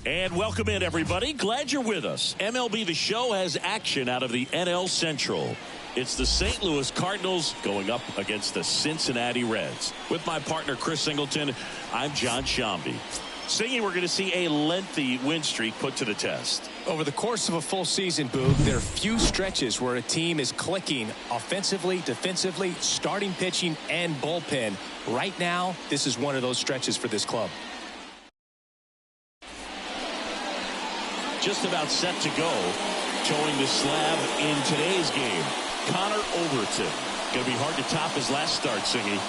And welcome in, everybody. Glad you're with us. MLB The Show has action out of the NL Central. It's the St. Louis Cardinals going up against the Cincinnati Reds. With my partner, Chris Singleton, I'm John Shambi. Singy, we're going to see a lengthy win streak put to the test. Over the course of a full season, Boog, there are few stretches where a team is clicking offensively, defensively, starting pitching, and bullpen. Right now, this is one of those stretches for this club. Just about set to go. Towing the slab in today's game, Connor Overton. Going to be hard to top his last start, Singy.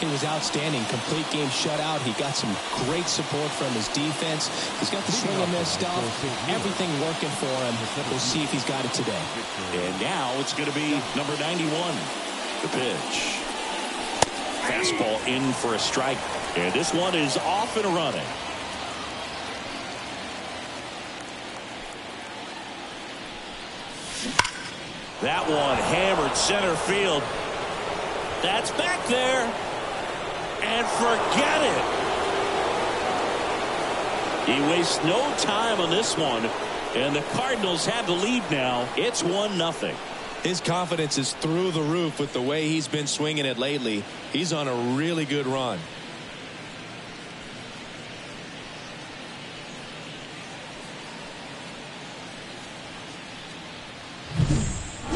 He was outstanding. Complete game shutout. He got some great support from his defense. He's got the swing and miss stuff. Everything working for him. We'll see if he's got it today. And now it's going to be number 91. The pitch. Fastball in for a strike. And this one is off and running. That one hammered center field. That's back there. And forget it. He wastes no time on this one. And the Cardinals have the lead now. It's 1-0. His confidence is through the roof with the way he's been swinging it lately. He's on a really good run.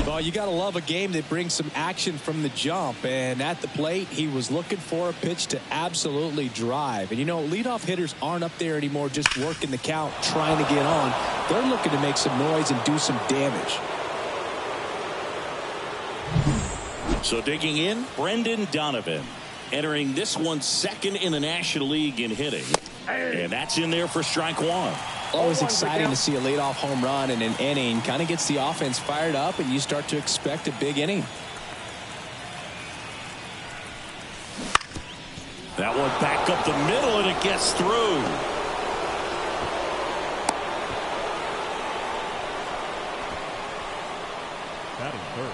Well, you got to love a game that brings some action from the jump. And at the plate, he was looking for a pitch to absolutely drive. And, you know, leadoff hitters aren't up there anymore just working the count, trying to get on. They're looking to make some noise and do some damage. So digging in, Brendan Donovan. Entering this one second in the National League in hitting. And that's in there for strike one. Always exciting to see a leadoff home run in an inning. Kind of gets the offense fired up, and you start to expect a big inning. That one back up the middle, and it gets through. Batting third,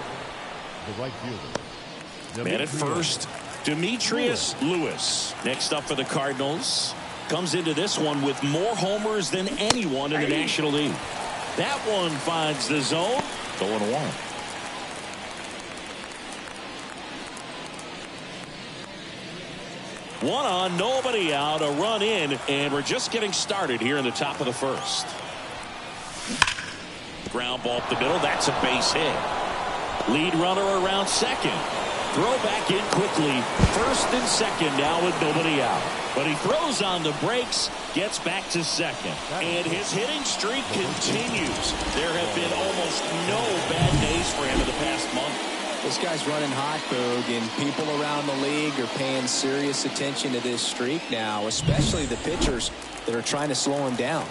the right fielder. Man at first, Demetrius Lewis. Next up for the Cardinals. Comes into this one with more homers than anyone in the National League. That one finds the zone. 0-1. One on, nobody out, a run in, and we're just getting started here in the top of the first. Ground ball up the middle. That's a base hit. Lead runner around second. Throw back in quickly. First and second now with nobody out. But he throws on the brakes, gets back to second. And his hitting streak continues. There have been almost no bad days for him in the past month. This guy's running hot, Boog, and people around the league are paying serious attention to this streak now, especially the pitchers that are trying to slow him down.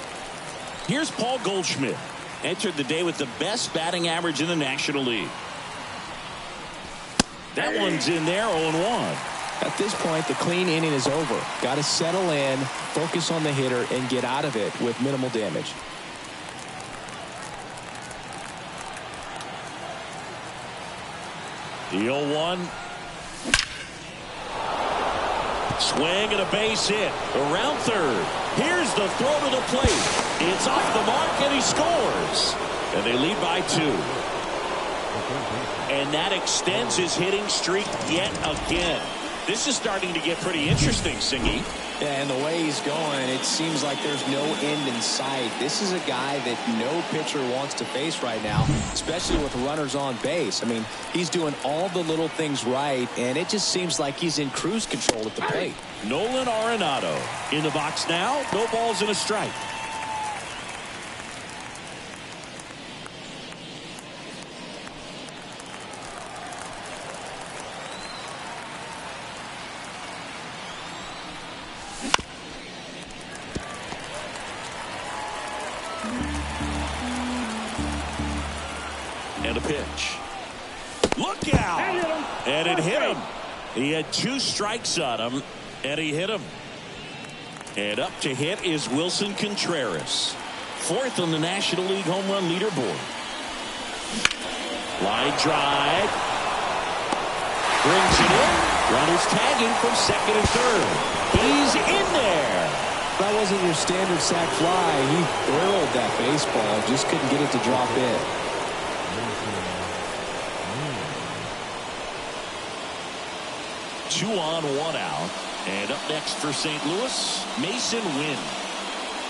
Here's Paul Goldschmidt. Entered the day with the best batting average in the National League. That one's in there, 0-1. At this point, the clean inning is over. Got to settle in, focus on the hitter, and get out of it with minimal damage. The 0-1. Swing and a base hit. Around third. Here's the throw to the plate. It's off the mark, and he scores. And they lead by 2. And that extends his hitting streak yet again. This is starting to get pretty interesting, Singy. Yeah, and the way he's going, it seems like there's no end in sight. This is a guy that no pitcher wants to face right now, especially with runners on base. I mean, he's doing all the little things right, and it just seems like he's in cruise control at the plate. Nolan Arenado in the box now. No balls and a strike. And a pitch. Look out! And it hit him. He had 2 strikes on him, and he hit him. And up to hit is Wilson Contreras, 4th on the National League home run leaderboard. Line drive. Brings it in. Runners tagging from 2nd and 3rd. He's in there. That wasn't your standard sac fly. He barreled that baseball, just couldn't get it to drop in. 2 on, 1 out. And up next for St. Louis, Mason Wynn.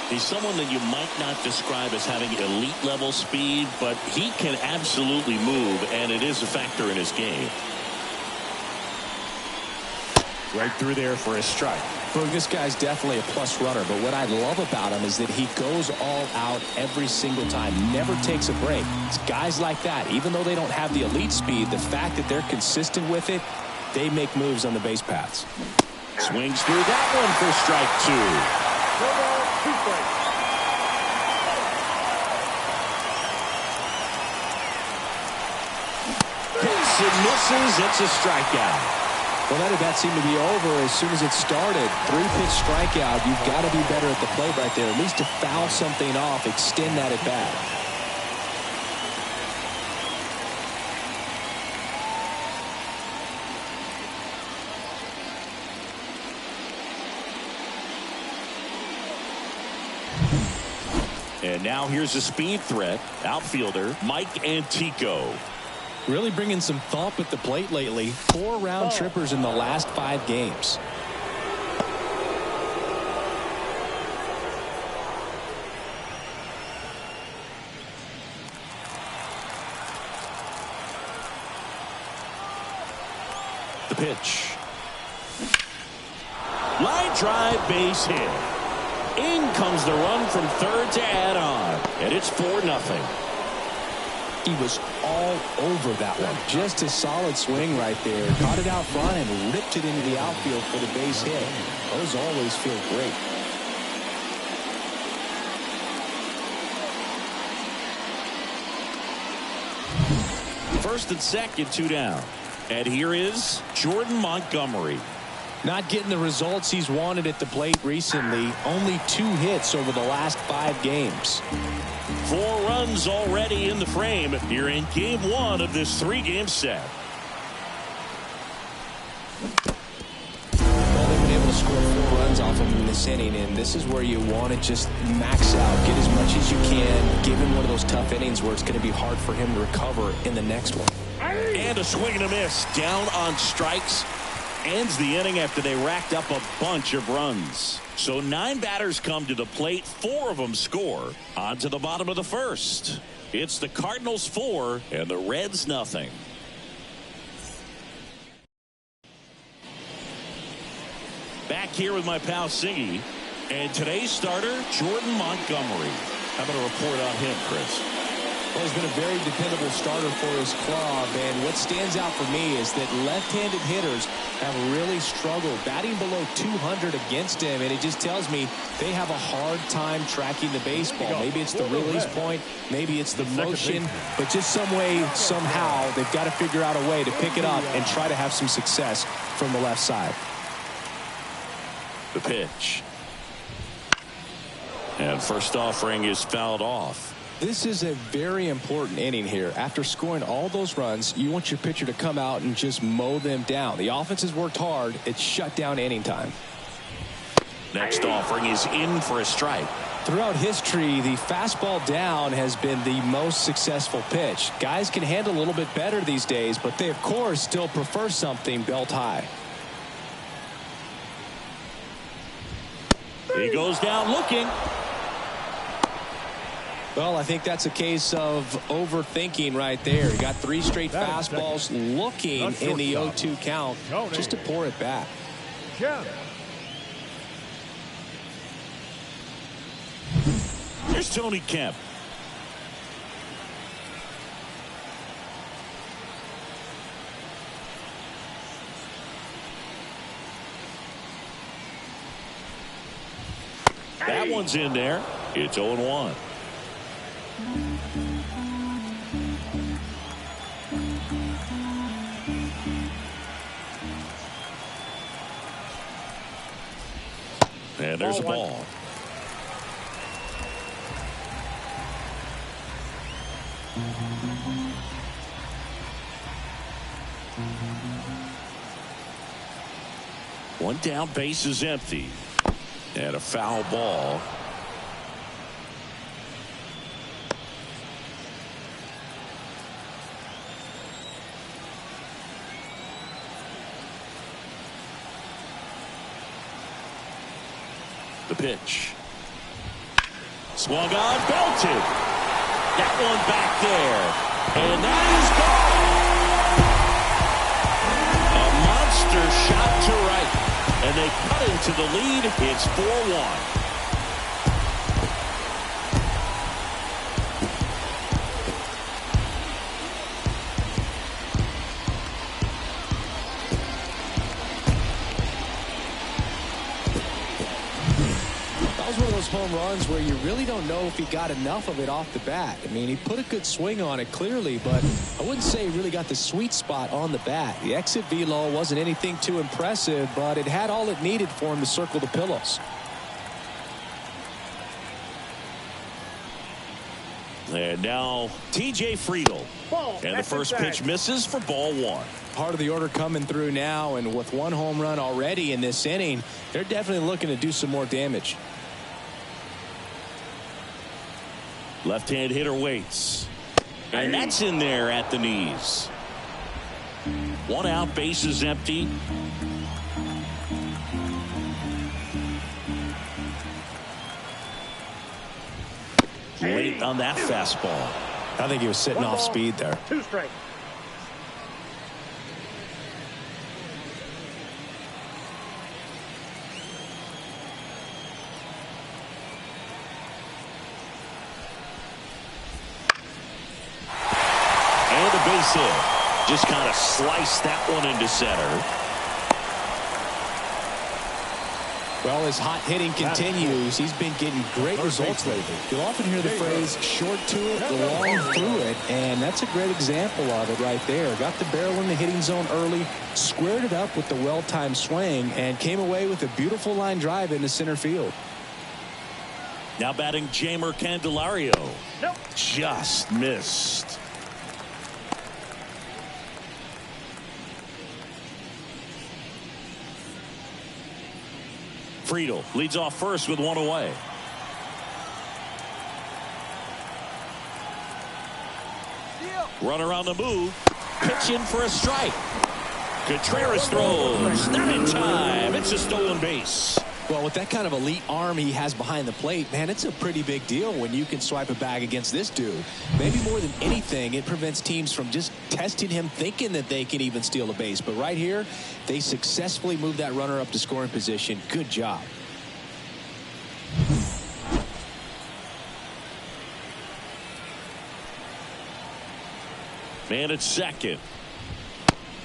He's someone that you might not describe as having elite level speed, but he can absolutely move, and it is a factor in his game. Right through there for a strike. Well, this guy's definitely a plus runner, but what I love about him is that he goes all out every single time, never takes a break. It's guys like that, even though they don't have the elite speed, the fact that they're consistent with it, they make moves on the base paths. Swings through that one for strike 2. Hits and misses. It's a strikeout. Well, that at bat seemed to be over as soon as it started. 3-pitch strikeout. You've got to be better at the plate right there, at least to foul something off, extend that at bat. And now here's a speed threat. Outfielder Mike Antico. Really bringing some thump at the plate lately. 4 round trippers in the last 5 games. The pitch. Line drive, base hit. In comes the run from 3rd to add on. And it's 4-0. He was all over that one. Just a solid swing right there. Caught it out front and ripped it into the outfield for the base hit. Those always feel great. First and second, 2 down. And here is Jordan Montgomery. Not getting the results he's wanted at the plate recently. Only 2 hits over the last 5 games. 4 runs already in the frame here in game 1 of this 3-game set. Well, they've been able to score 4 runs off of him in this inning, and this is where you want to just max out, get as much as you can, give him one of those tough innings where it's going to be hard for him to recover in the next one. And a swing and a miss. Down on strikes. Ends the inning after they racked up a bunch of runs. So 9 batters come to the plate. 4 of them score. On to the bottom of the first. It's the Cardinals 4 and the Reds nothing. Back here with my pal Singy. And today's starter, Jordan Montgomery. How about a report on him, Chris? Well, he's been a very dependable starter for his club, and what stands out for me is that left-handed hitters have really struggled batting below 200 against him, and it just tells me they have a hard time tracking the baseball. Maybe it's the release point, maybe it's the motion, but just some way, somehow, they've got to figure out a way to pick it up and try to have some success from the left side. The pitch. And first offering is fouled off. This is a very important inning here. After scoring all those runs, you want your pitcher to come out and just mow them down. The offense has worked hard. It's shut down inning time. Next offering is in for a strike. Throughout history, the fastball down has been the most successful pitch. Guys can handle a little bit better these days, but they, of course, still prefer something belt high. He goes down looking. Well, I think that's a case of overthinking right there. He got 3 straight fastballs looking in the 0-2 count just to pour it back. Here's Tony Kemp. That one's in there. It's 0-1. And there's a ball. One down, base is empty. And a foul ball. The pitch. Swung on, belted. That one back there. And that is gone. A monster shot to right. And they cut into the lead. It's 4-1. Home runs where you really don't know if he got enough of it off the bat. I mean, he put a good swing on it clearly, but I wouldn't say he really got the sweet spot on the bat. The exit velo wasn't anything too impressive, but it had all it needed for him to circle the pillows. And now TJ Friedl. And the first pitch misses for ball 1. Part of the order coming through now, and with 1 home run already in this inning, they're definitely looking to do some more damage. Left-hand hitter waits. And that's in there at the knees. 1 out, base is empty. Late on that fastball. I think he was sitting off speed there. 2 strikes. Base hit. Just kind of sliced that one into center. Well, as hot hitting continues, he's been getting great results lately. You'll often hear the phrase short to it, long through it, and that's a great example of it right there. Got the barrel in the hitting zone early, squared it up with the well-timed swing, and came away with a beautiful line drive into center field. Now batting Jamer Candelario. Nope. Just missed. Friedl leads off first with 1 away. Runner on the move. Pitch in for a strike. Contreras throws. Not in time. It's a stolen base. Well, with that kind of elite arm he has behind the plate, man, it's a pretty big deal when you can swipe a bag against this dude. Maybe more than anything, it prevents teams from just testing him thinking that they can even steal a base. But right here, they successfully moved that runner up to scoring position. Good job. Man at second.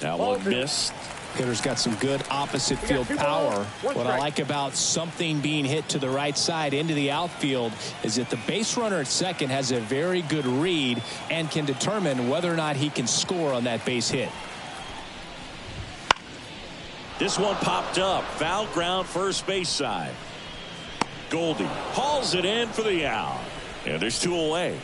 That one missed. Hitter's got some good opposite field power. What I like about something being hit to the right side into the outfield is that the base runner at second has a very good read and can determine whether or not he can score on that base hit. This one popped up. Foul ground first base side. Goldie hauls it in for the out. And there's 2 away.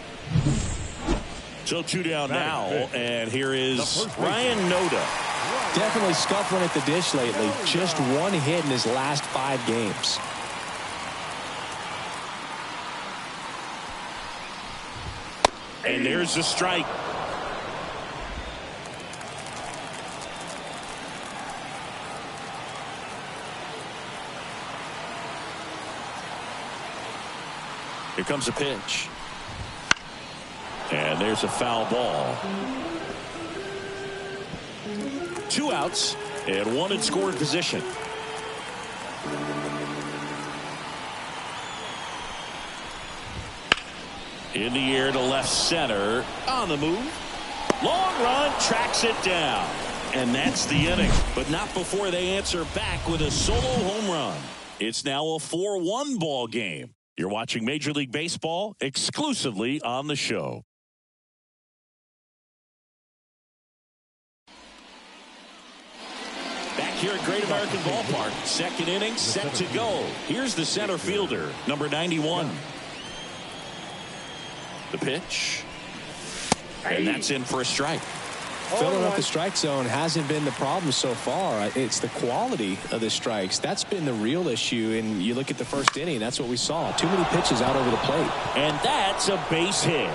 So 2 down now. And here is Ryan Noda. Definitely scuffling at the dish lately. Just 1 hit in his last 5 games. And there's the strike. Here comes a pitch. And there's a foul ball. 2 outs and 1 in scoring position. In the air to left center. On the move. Long run, tracks it down. And that's the inning. But not before they answer back with a solo home run. It's now a 4-1 ball game. You're watching Major League Baseball exclusively on the show. Back here at Great American Ballpark. Second inning set to go. Here's the center fielder, number 91. The pitch. And that's in for a strike. Filling up the strike zone hasn't been the problem so far. It's the quality of the strikes. That's been the real issue. And you look at the first inning, that's what we saw. Too many pitches out over the plate. And that's a base hit.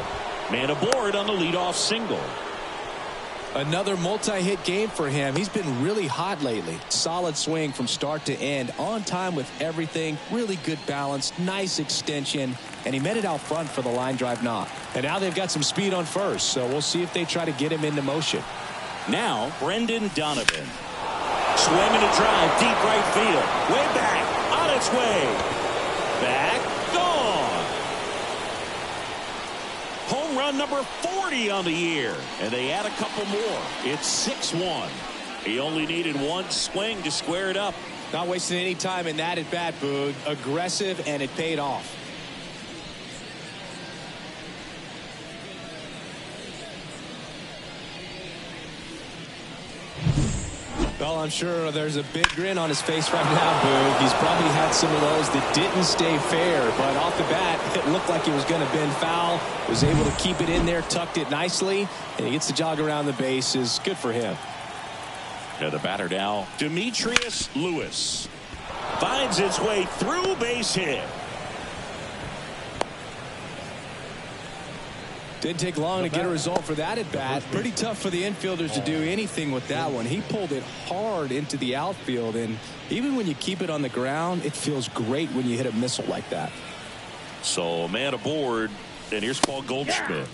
Man aboard on the leadoff single. Another multi-hit game for him. He's been really hot lately. Solid swing from start to end. On time with everything. Really good balance. Nice extension. And he met it out front for the line drive knock. And now they've got some speed on first. So we'll see if they try to get him into motion. Now, Brendan Donovan. Swing and a drive. Deep right field. Way back. On its way. Back. Gone. Home run number 40 on the year. And they add a couple more. It's 6-1. He only needed one swing to square it up. Not wasting any time in that at bat, Boog. Aggressive, and it paid off. Well, I'm sure there's a big grin on his face right now, Boog. He's probably had some of those that didn't stay fair, but off the bat, it looked like he was going to bend foul. Was able to keep it in there, tucked it nicely, and he gets the jog around the bases. Good for him. And the batter now, Demetrius Lewis. Finds its way through, base hit. Didn't take long to get a result for that at bat. Pretty tough for the infielders to do anything with that one. He pulled it hard into the outfield, and even when you keep it on the ground, it feels great when you hit a missile like that. So man aboard, and here's Paul Goldschmidt.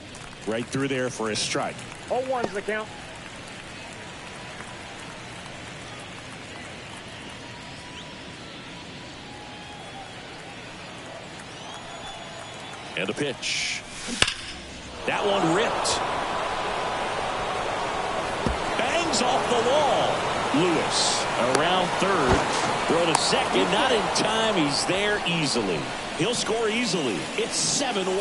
Right through there for a strike. 0-1's the count. And a pitch. That one ripped. Bangs off the wall. Lewis around third. Throw to second. Not in time. He's there easily. He'll score easily. It's 7-1.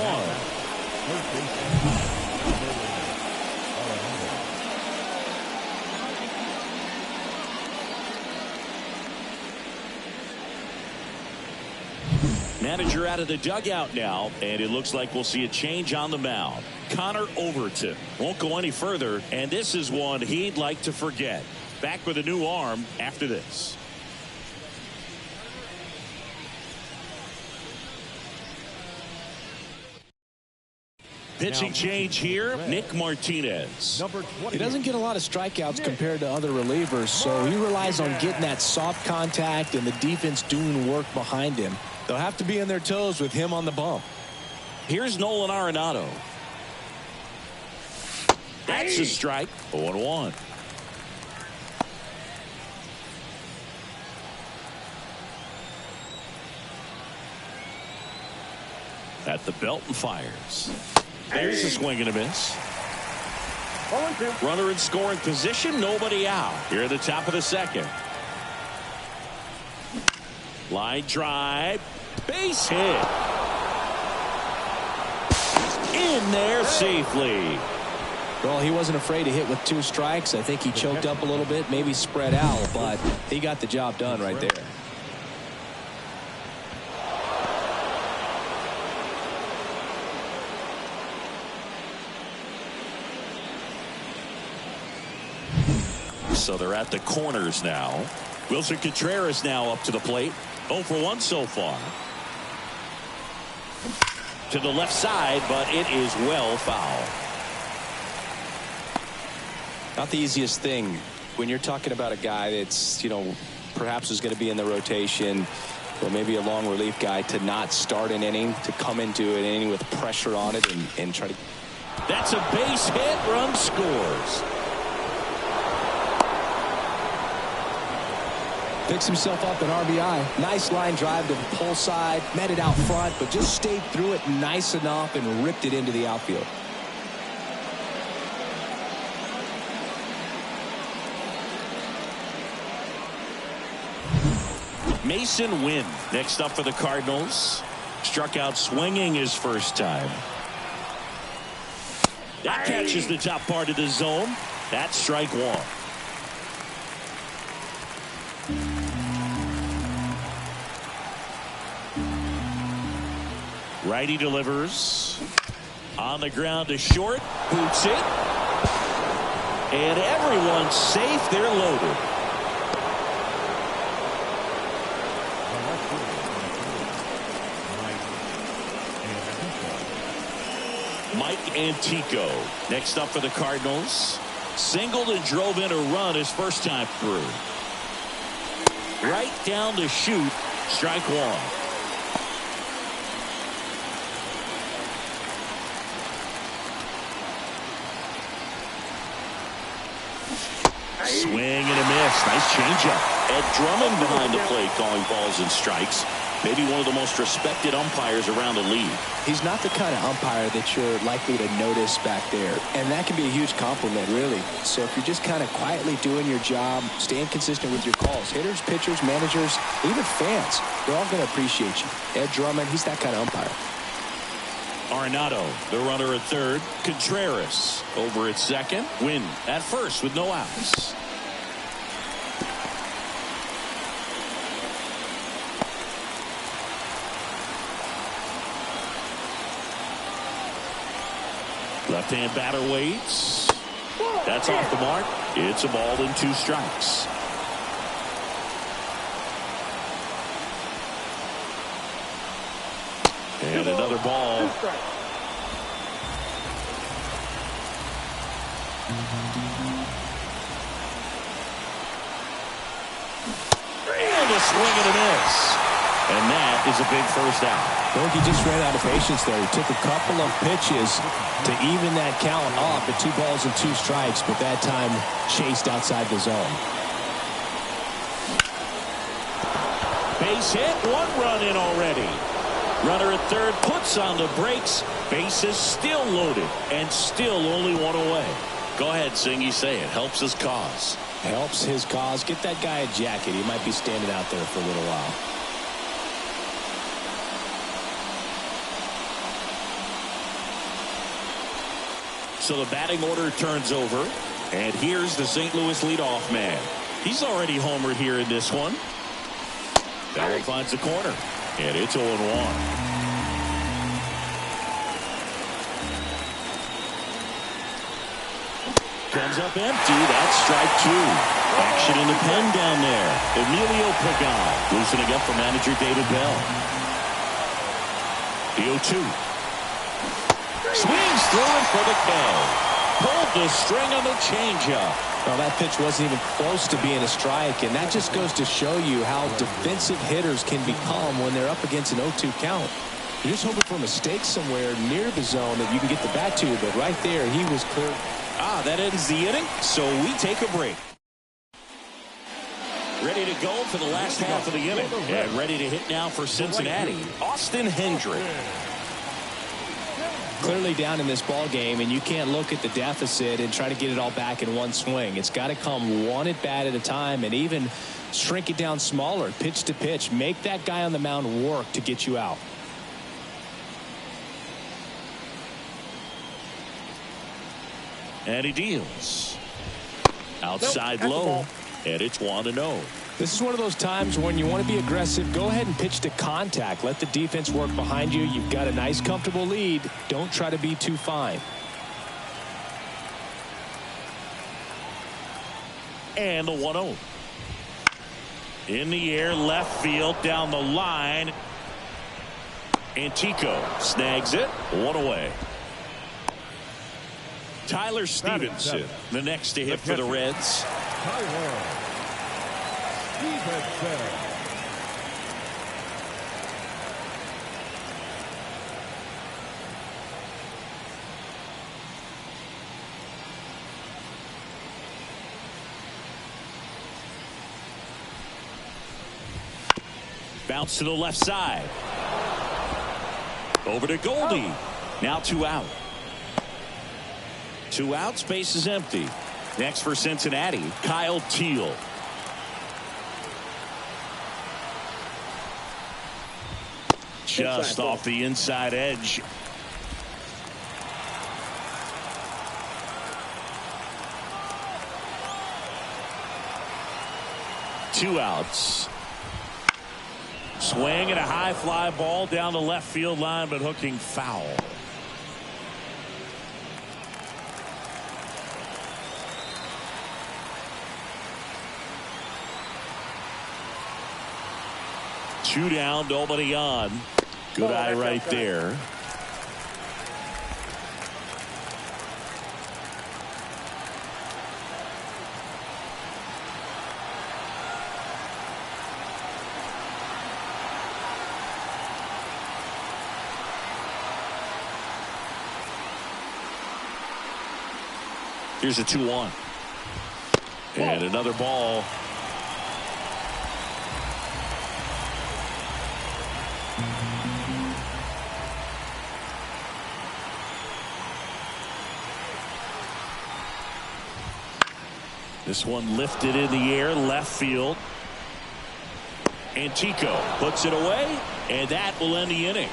Manager out of the dugout now, and it looks like we'll see a change on the mound. Connor Overton won't go any further, and this is one he'd like to forget. Back with a new arm after this. Pitching change here, Nick Martinez. He doesn't get a lot of strikeouts compared to other relievers, so he relies on getting that soft contact and the defense doing work behind him. They'll have to be on their toes with him on the bump. Here's Nolan Arenado. That's a strike. 0-1. At the belt and fires. There's a swing and a miss. 0-2. Runner in scoring position. Nobody out. Here at the top of the second. Line drive. Base hit. In there safely. Well, he wasn't afraid to hit with 2 strikes. I think he choked up a little bit, maybe spread out, but he got the job done right there. So they're at the corners now. Wilson Contreras now up to the plate. 0 for 1 so far. To the left side, but it is well foul. Not the easiest thing when you're talking about a guy that's, perhaps is going to be in the rotation. Well, maybe a long relief guy to not start an inning, to come into an inning with pressure on it and try to. That's a base hit. Run scores. Picks himself up an RBI. Nice line drive to the pull side. Met it out front, but just stayed through it nice enough and ripped it into the outfield. Mason Wynn next up for the Cardinals. Struck out swinging his first time. That catches the top part of the zone. That's strike one. Righty delivers. On the ground to short. Boots it. And everyone's safe. They're loaded. Mike Antico next up for the Cardinals. Singled and drove in a run his first time through. Right down to shoot. Strike one. Swing and a miss. Nice changeup. Ed Drummond behind the plate calling balls and strikes. Maybe one of the most respected umpires around the league. He's not the kind of umpire that you're likely to notice back there. And that can be a huge compliment, really. So if you're just kind of quietly doing your job, staying consistent with your calls, hitters, pitchers, managers, even fans, they're all going to appreciate you. Ed Drummond, he's that kind of umpire. Arenado, the runner at third. Contreras over at second. Wynn at first with no outs. Left-hand batter waits. That's off the mark. It's a ball and 2 strikes. And another ball. And a swing and a miss. And that is a big first out. I think he just ran out of patience there. He took a couple of pitches to even that count off at 2 balls and 2 strikes, but that time chased outside the zone. Base hit, 1 run in already. Runner at third puts on the brakes. Bases still loaded and still only 1 away. Go ahead, Singy, say it. Helps his cause. Helps his cause. Get that guy a jacket. He might be standing out there for a little while. So the batting order turns over. And here's the St. Louis leadoff man. He's already homered here in this one. That one finds the corner. And it's 0-1. Comes up empty. That's strike 2. Action in the pen down there. Emilio Pagan loosening up for manager David Bell. The 0-2. Swings through it for the K. Pulled the string on the changeup. Well, that pitch wasn't even close to being a strike, and that just goes to show you how defensive hitters can become when they're up against an 0-2 count. You're just hoping for a mistake somewhere near the zone that you can get the bat to, but right there he was clear. That ends the inning, so we take a break. Ready to go for the last half of the inning. And ready to hit now for Cincinnati, Austin Hendrick. Clearly down in this ball game, and you can't look at the deficit and try to get it all back in one swing. It's got to come one at bat at a time, and even shrink it down smaller, pitch to pitch. Make that guy on the mound work to get you out. And he deals. Outside low, and it's 1-0. This is one of those times when you want to be aggressive. Go ahead and pitch to contact. Let the defense work behind you. You've got a nice, comfortable lead. Don't try to be too fine. And the 1-0. In the air, left field, down the line. Antico snags it. 1 away. Tyler Stevenson, the next to hit for the Reds. Bounce to the left side. Over to Goldie. Now 2 out. 2 out. Space is empty. Next for Cincinnati, Kyle Teal. Just off the inside edge. Two outs. Swing and a high fly ball down the left field line, but hooking foul. Two down, nobody on. Good eye right there. Here's a 2-1. And another ball. This one lifted in the air, left field. Antico puts it away, and that will end the inning.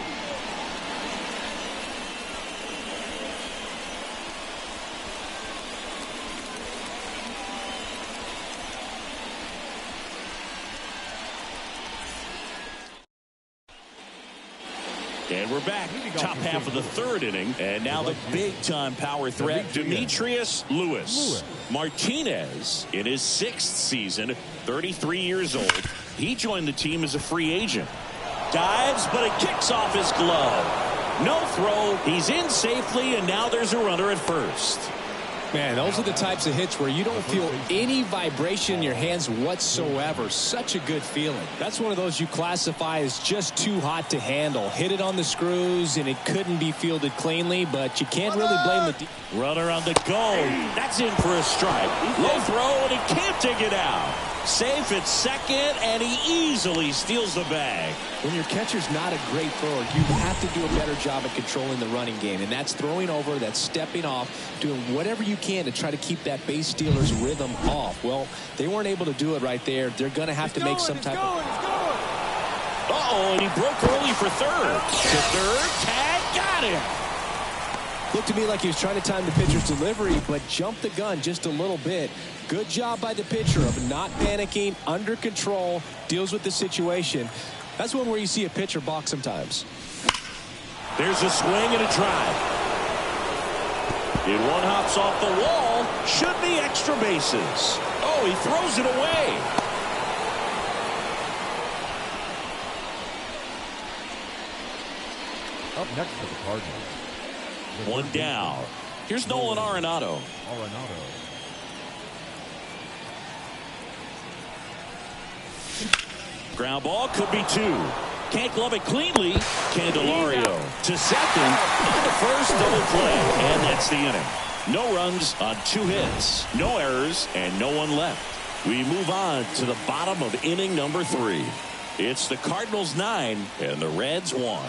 And we're back. Top half of the third inning. And now the big-time power threat, Demetrius Lewis. Martinez, in his 6th season, 33 years old. He joined the team as a free agent. Dives, but it kicks off his glove. No throw. He's in safely, and now there's a runner at first. Man, those are the types of hits where you don't feel any vibration in your hands whatsoever. Such a good feeling. That's one of those you classify as just too hot to handle. Hit it on the screws, and it couldn't be fielded cleanly, but you can't really blame the runner on the go. That's in for a strike. Low throw, and he can't dig it out. Safe at second, and he easily steals the bag. When your catcher's not a great thrower, you have to do a better job at controlling the running game, and that's throwing over, that's stepping off, doing whatever you can to try to keep that base stealer's rhythm off. Well, they weren't able to do it right there. They're going to have to make some type of... Uh-oh, and he broke early for third. To third, tag, got him. Looked to me like he was trying to time the pitcher's delivery, but jumped the gun just a little bit. Good job by the pitcher of not panicking, under control, deals with the situation. That's one where you see a pitcher balk sometimes. There's a swing and a drive. And one hops off the wall. Should be extra bases. Oh, he throws it away. Up next for the Cardinals. One down. Here's Nolan Arenado. Ground ball, could be 2. Can't glove it cleanly. Candelario to second. And the first double play. And that's the inning. No runs on 2 hits. No errors and no one left. We move on to the bottom of inning number 3. It's the Cardinals 9 and the Reds 1.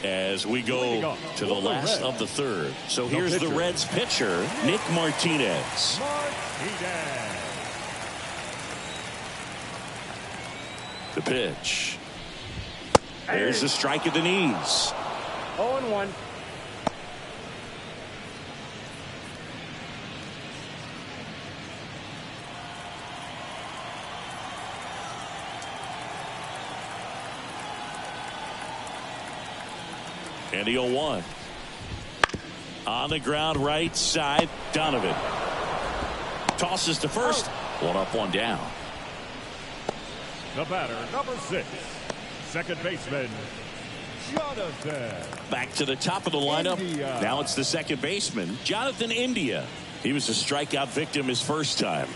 As we go to the last of the third. So here's the Reds pitcher, Nick Martinez. The pitch. There's a strike at the knees. 0-1. And the 0-1. On the ground, right side, Donovan. Tosses to first. 1 up, 1 down. The batter, number 6, second baseman, Jonathan. Back to the top of the lineup. India. Now it's the second baseman, Jonathan India. He was a strikeout victim his first time.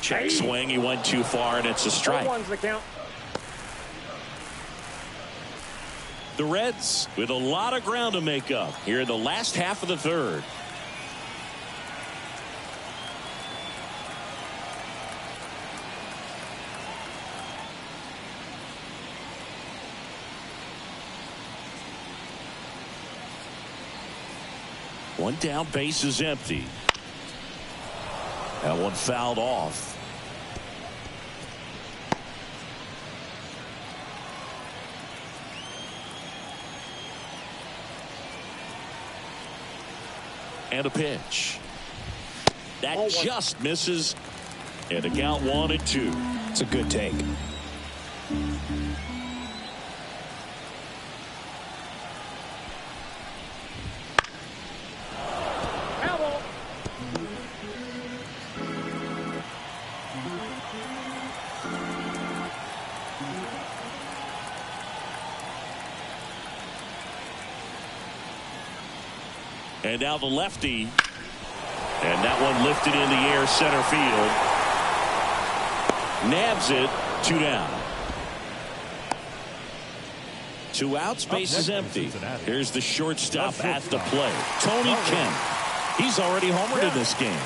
Check swing. He went too far, and it's a strike. 0-1's the count. The Reds with a lot of ground to make up here in the last half of the third. One down, base is empty. That one fouled off. And a pitch. That just misses. And the count 1-2. It's a good take. And now the lefty. And that one lifted in the air, center field. Nabs it. 2 down. 2 outs, base is empty. Here's the shortstop at the plate, Tony Kemp. He's already homered in this game.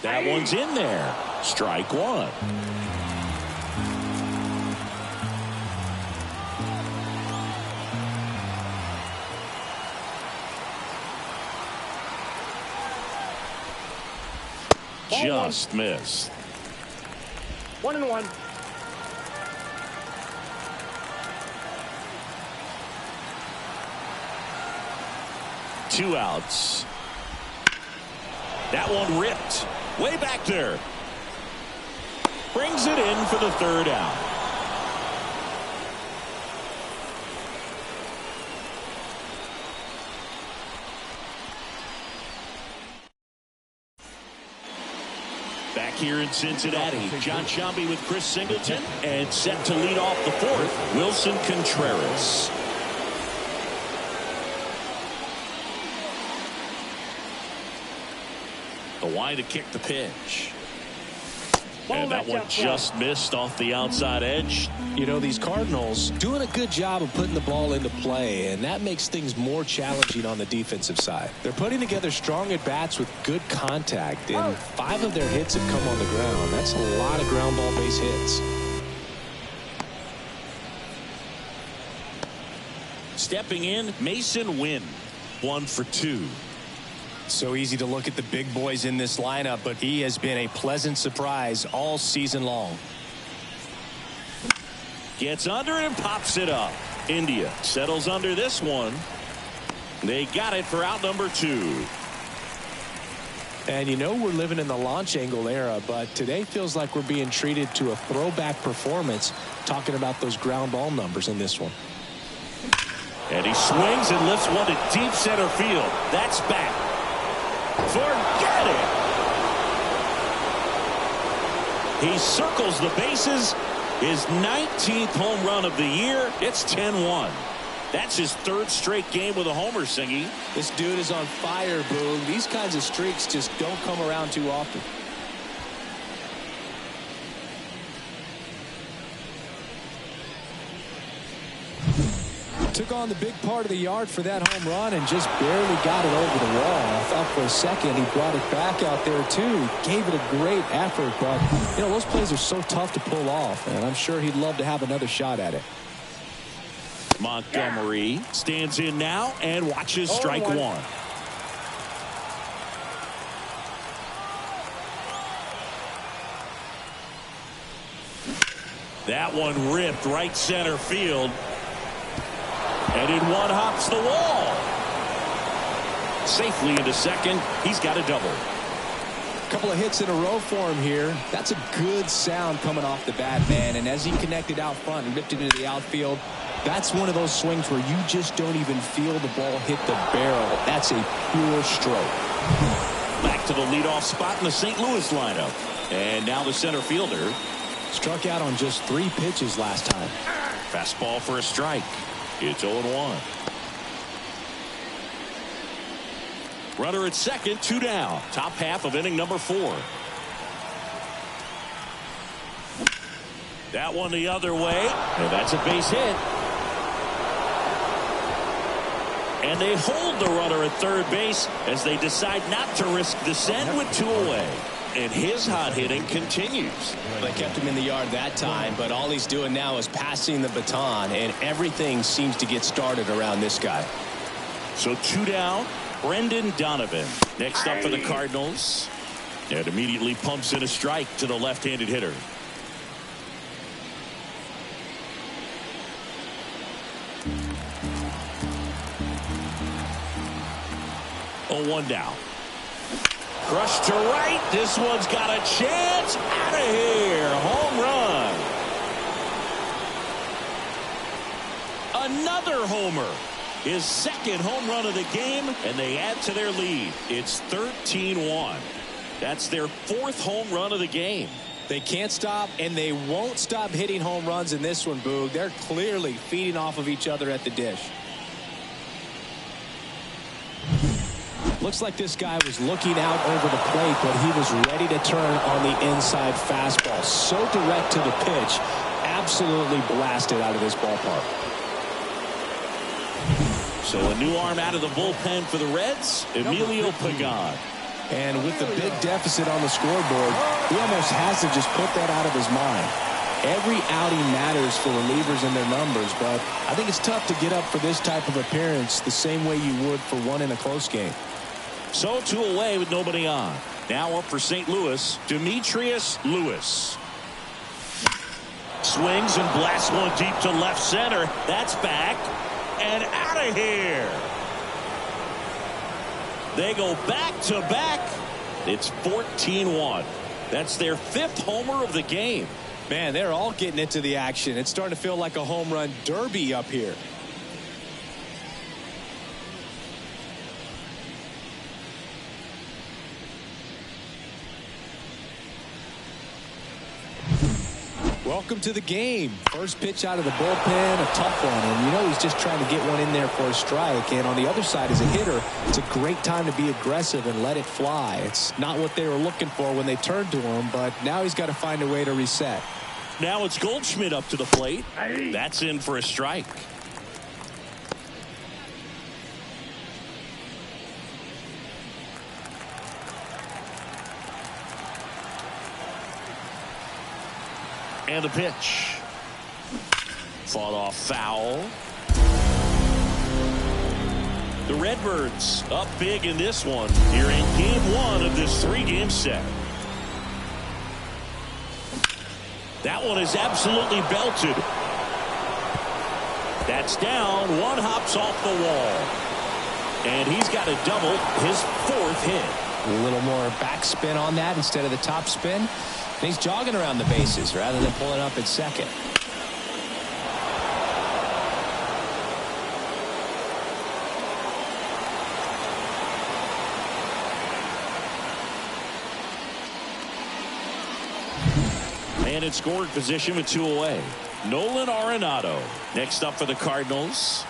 That one's in there. Strike 1. Just missed. 1-1. Two outs. That one ripped way back there. Brings it in for the 3rd out. Back here in Cincinnati, John Shambi with Chris Singleton, and set to lead off the 4th, Wilson Contreras. The wide to kick the pitch. And that one just missed off the outside edge. You know, these Cardinals doing a good job of putting the ball into play, and that makes things more challenging on the defensive side. They're putting together strong at-bats with good contact, and 5 of their hits have come on the ground. That's a lot of ground ball base hits. Stepping in, Mason Wynn. 1 for 2. So easy to look at the big boys in this lineup, but he has been a pleasant surprise all season long. Gets under it and pops it up. India settles under this one. They got it for out number 2. And you know we're living in the launch angle era, but today feels like we're being treated to a throwback performance, talking about those ground ball numbers in this one. And he swings and lifts one to deep center field. That's back. Forget it. He circles the bases. His 19th home run of the year. It's 10-1. That's his 3rd straight game with a homer, Singy. This dude is on fire, Boone. These kinds of streaks just don't come around too often. Took on the big part of the yard for that home run and just barely got it over the wall. I thought for a second he brought it back out there too. He gave it a great effort, but you know those plays are so tough to pull off, and I'm sure he'd love to have another shot at it. Montgomery stands in now and watches strike 1. That one ripped right center field. And in one hops the wall. Safely into second. He's got a double. Couple of hits in a row for him here. That's a good sound coming off the bat, man. And as he connected out front and ripped it into the outfield, that's one of those swings where you just don't even feel the ball hit the barrel. That's a pure stroke. Back to the leadoff spot in the St. Louis lineup. And now the center fielder. Struck out on just 3 pitches last time. Fastball for a strike. It's 0-1. Runner at second, 2 down. Top half of inning number 4. That one the other way, and that's a base hit. And they hold the runner at third base as they decide not to risk the send with 2 away. And his hot hitting continues. They kept him in the yard that time, but all he's doing now is passing the baton, and everything seems to get started around this guy. So 2 down, Brendan Donovan. Next up for the Cardinals. And immediately pumps in a strike to the left-handed hitter. 0-1 down. Crushed to right. This one's got a chance. Out of here. Home run. Another homer. His second home run of the game, and they add to their lead. It's 13-1. That's their 4th home run of the game. They can't stop, and they won't stop hitting home runs in this one, Boog. They're clearly feeding off of each other at the dish. Looks like this guy was looking out over the plate, but he was ready to turn on the inside fastball. So direct to the pitch, absolutely blasted out of this ballpark. So a new arm out of the bullpen for the Reds, Emilio Pagan. And with the big deficit on the scoreboard, he almost has to just put that out of his mind. Every outing matters for relievers and their numbers, but I think it's tough to get up for this type of appearance the same way you would for one in a close game. So 2 away with nobody on. Now up for St. Louis, Demetrius Lewis. Swings and blasts one deep to left center. That's back and out of here. They go back to back. It's 14-1. That's their 5th homer of the game. Man, they're all getting into the action. It's starting to feel like a home run derby up here. Welcome to the game. First pitch out of the bullpen, a tough one, and you know he's just trying to get one in there for a strike. And on the other side, as a hitter, it's a great time to be aggressive and let it fly. It's not what they were looking for when they turned to him, but now he's got to find a way to reset. Now it's Goldschmidt up to the plate. That's in for a strike. And a pitch. Fought off foul. The Redbirds up big in this one here in game 1 of this 3-game set. That one is absolutely belted. That's down. One hops off the wall. And he's got a double, his 4th hit. A little more backspin on that instead of the top spin. And he's jogging around the bases rather than pulling up at second. And in scoring position with 2 away. Nolan Arenado next up for the Cardinals.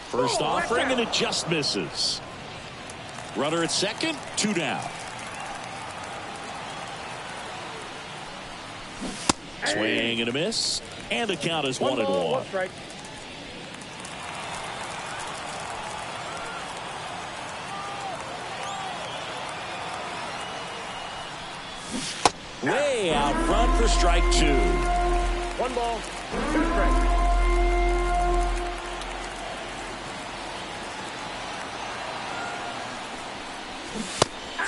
First offering, and it just misses. Runner at second, 2 down. Swing and a miss, and the count is 1-1. 1 strike. Way out front for strike 2. 1 ball, 2 strikes.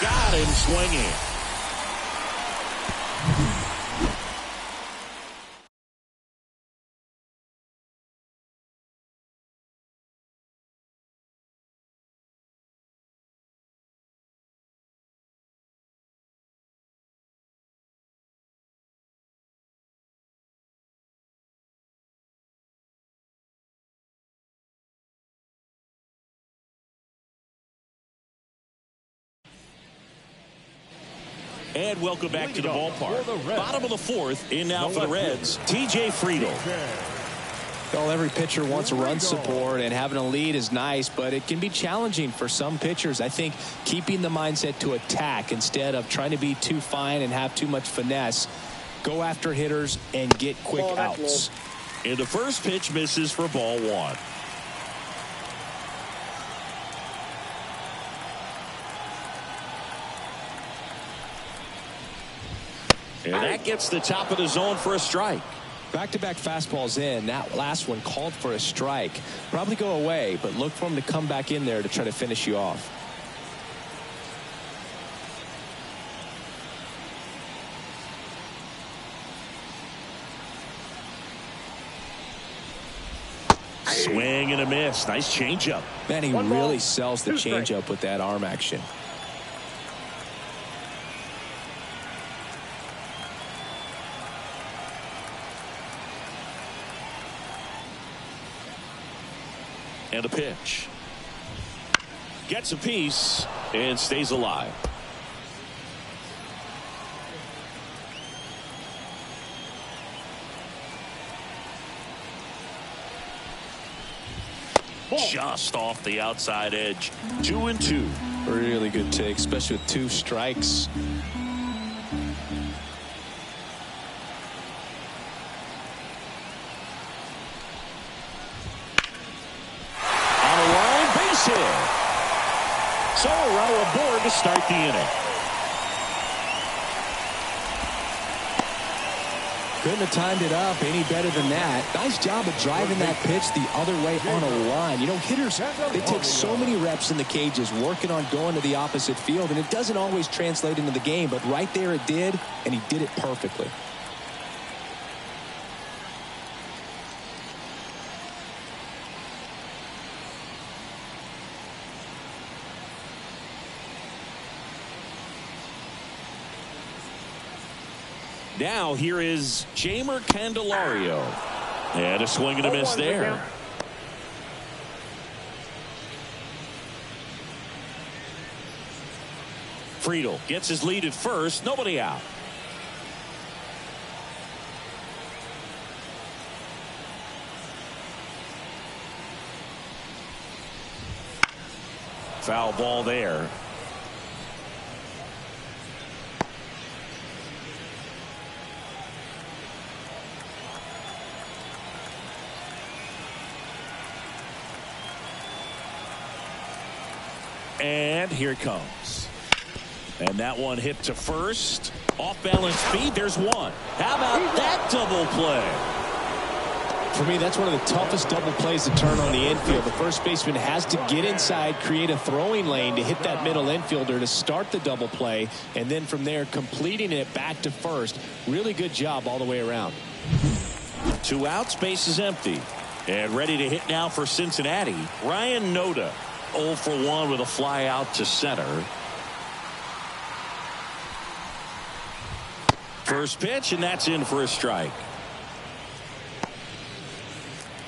Got him swinging. And welcome back to the ballpark. Bottom of the 4th, in now for the Reds, TJ Friedl. Well, every pitcher wants run support, and having a lead is nice, but it can be challenging for some pitchers. I think keeping the mindset to attack instead of trying to be too fine and have too much finesse. Go after hitters and get quick outs. And the first pitch misses for ball one. And that gets the top of the zone for a strike. Back-to-back fastballs in. That last one called for a strike. Probably go away, but look for him to come back in there to try to finish you off. Swing and a miss. Nice changeup. Man, he really sells the changeup with that arm action. And a pitch. Gets a piece and stays alive. Just off the outside edge. 2-2. Really good take, especially with 2 strikes. On a line, base hit. So a runner aboard to start the inning. Couldn't have timed it up any better than that. Nice job of driving that pitch the other way on a line. You know, hitters, they take so many reps in the cages working on going to the opposite field, and it doesn't always translate into the game, but right there it did, and he did it perfectly. Now here is Jamer Candelario. And a swing and a miss there. Friedel gets his lead at first. Nobody out. Foul ball there. And here it comes. And that one hit to first. Off balance feed. There's one. How about that double play? For me, that's one of the toughest double plays to turn on the infield. The first baseman has to get inside, create a throwing lane to hit that middle infielder to start the double play, and then from there completing it back to first. Really good job all the way around. 2 outs, base is empty. And ready to hit now for Cincinnati, Ryan Noda. 0 for 1 with a fly out to center. First pitch, and that's in for a strike.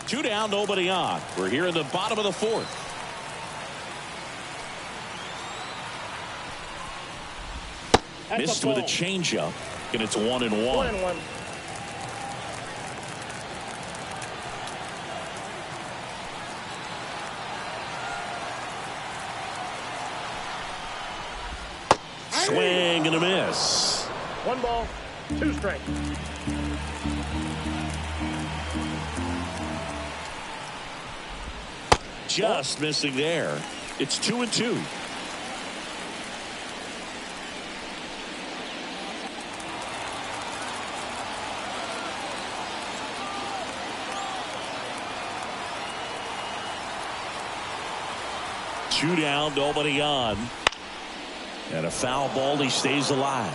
2 down, nobody on. We're here in the bottom of the 4th. Missed with a changeup, and it's 1-1. 1-1. Swing and a miss. 1 ball, 2 strikes. Just missing there. It's 2-2. Two down, nobody on. And a foul ball, he stays alive.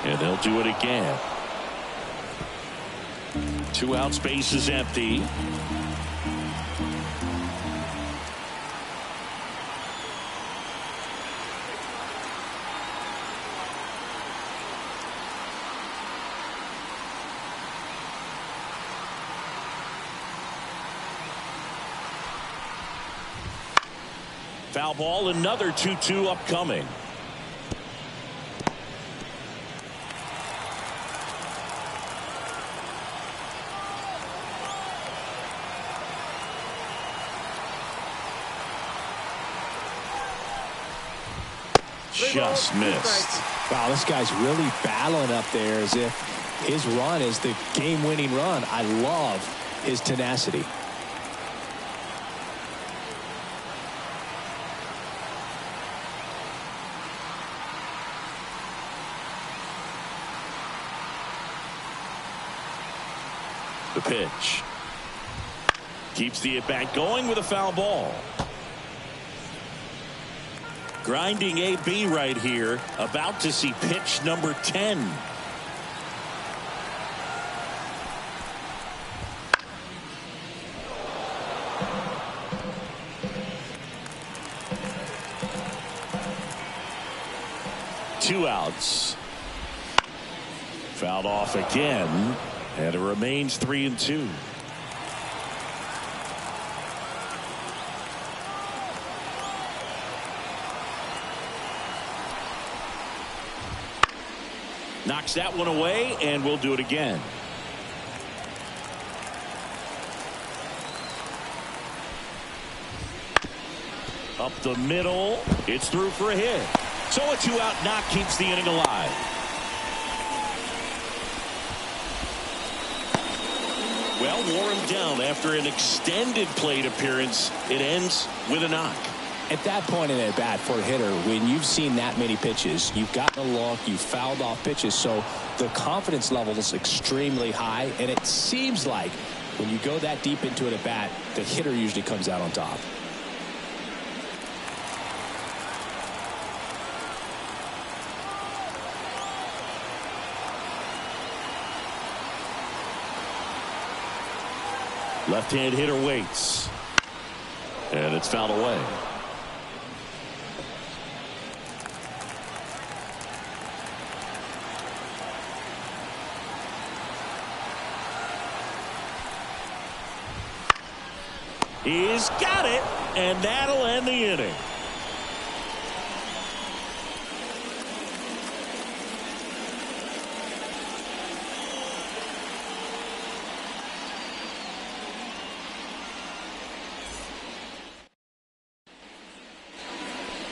And they'll do it again. 2 outs, base is empty. Foul ball, another 2-2 upcoming. Just missed. Wow, this guy's really battling up there as if his run is the game-winning run. I love his tenacity. The pitch. Keeps the at-bat going with a foul ball. Grinding AB right here. About to see pitch number 10. Two outs. Fouled off again. And it remains 3-2. Knocks that one away, and we'll do it again. Up the middle. It's through for a hit. So a 2-out knock keeps the inning alive. Well, wore him down after an extended plate appearance. It ends with a knock. At that point in at bat for a hitter, when you've seen that many pitches, you've gotten a look, you've fouled off pitches, so the confidence level is extremely high, and it seems like when you go that deep into it at bat, the hitter usually comes out on top. Left-hand hitter waits. And it's fouled away. He's got it, and that'll end the inning.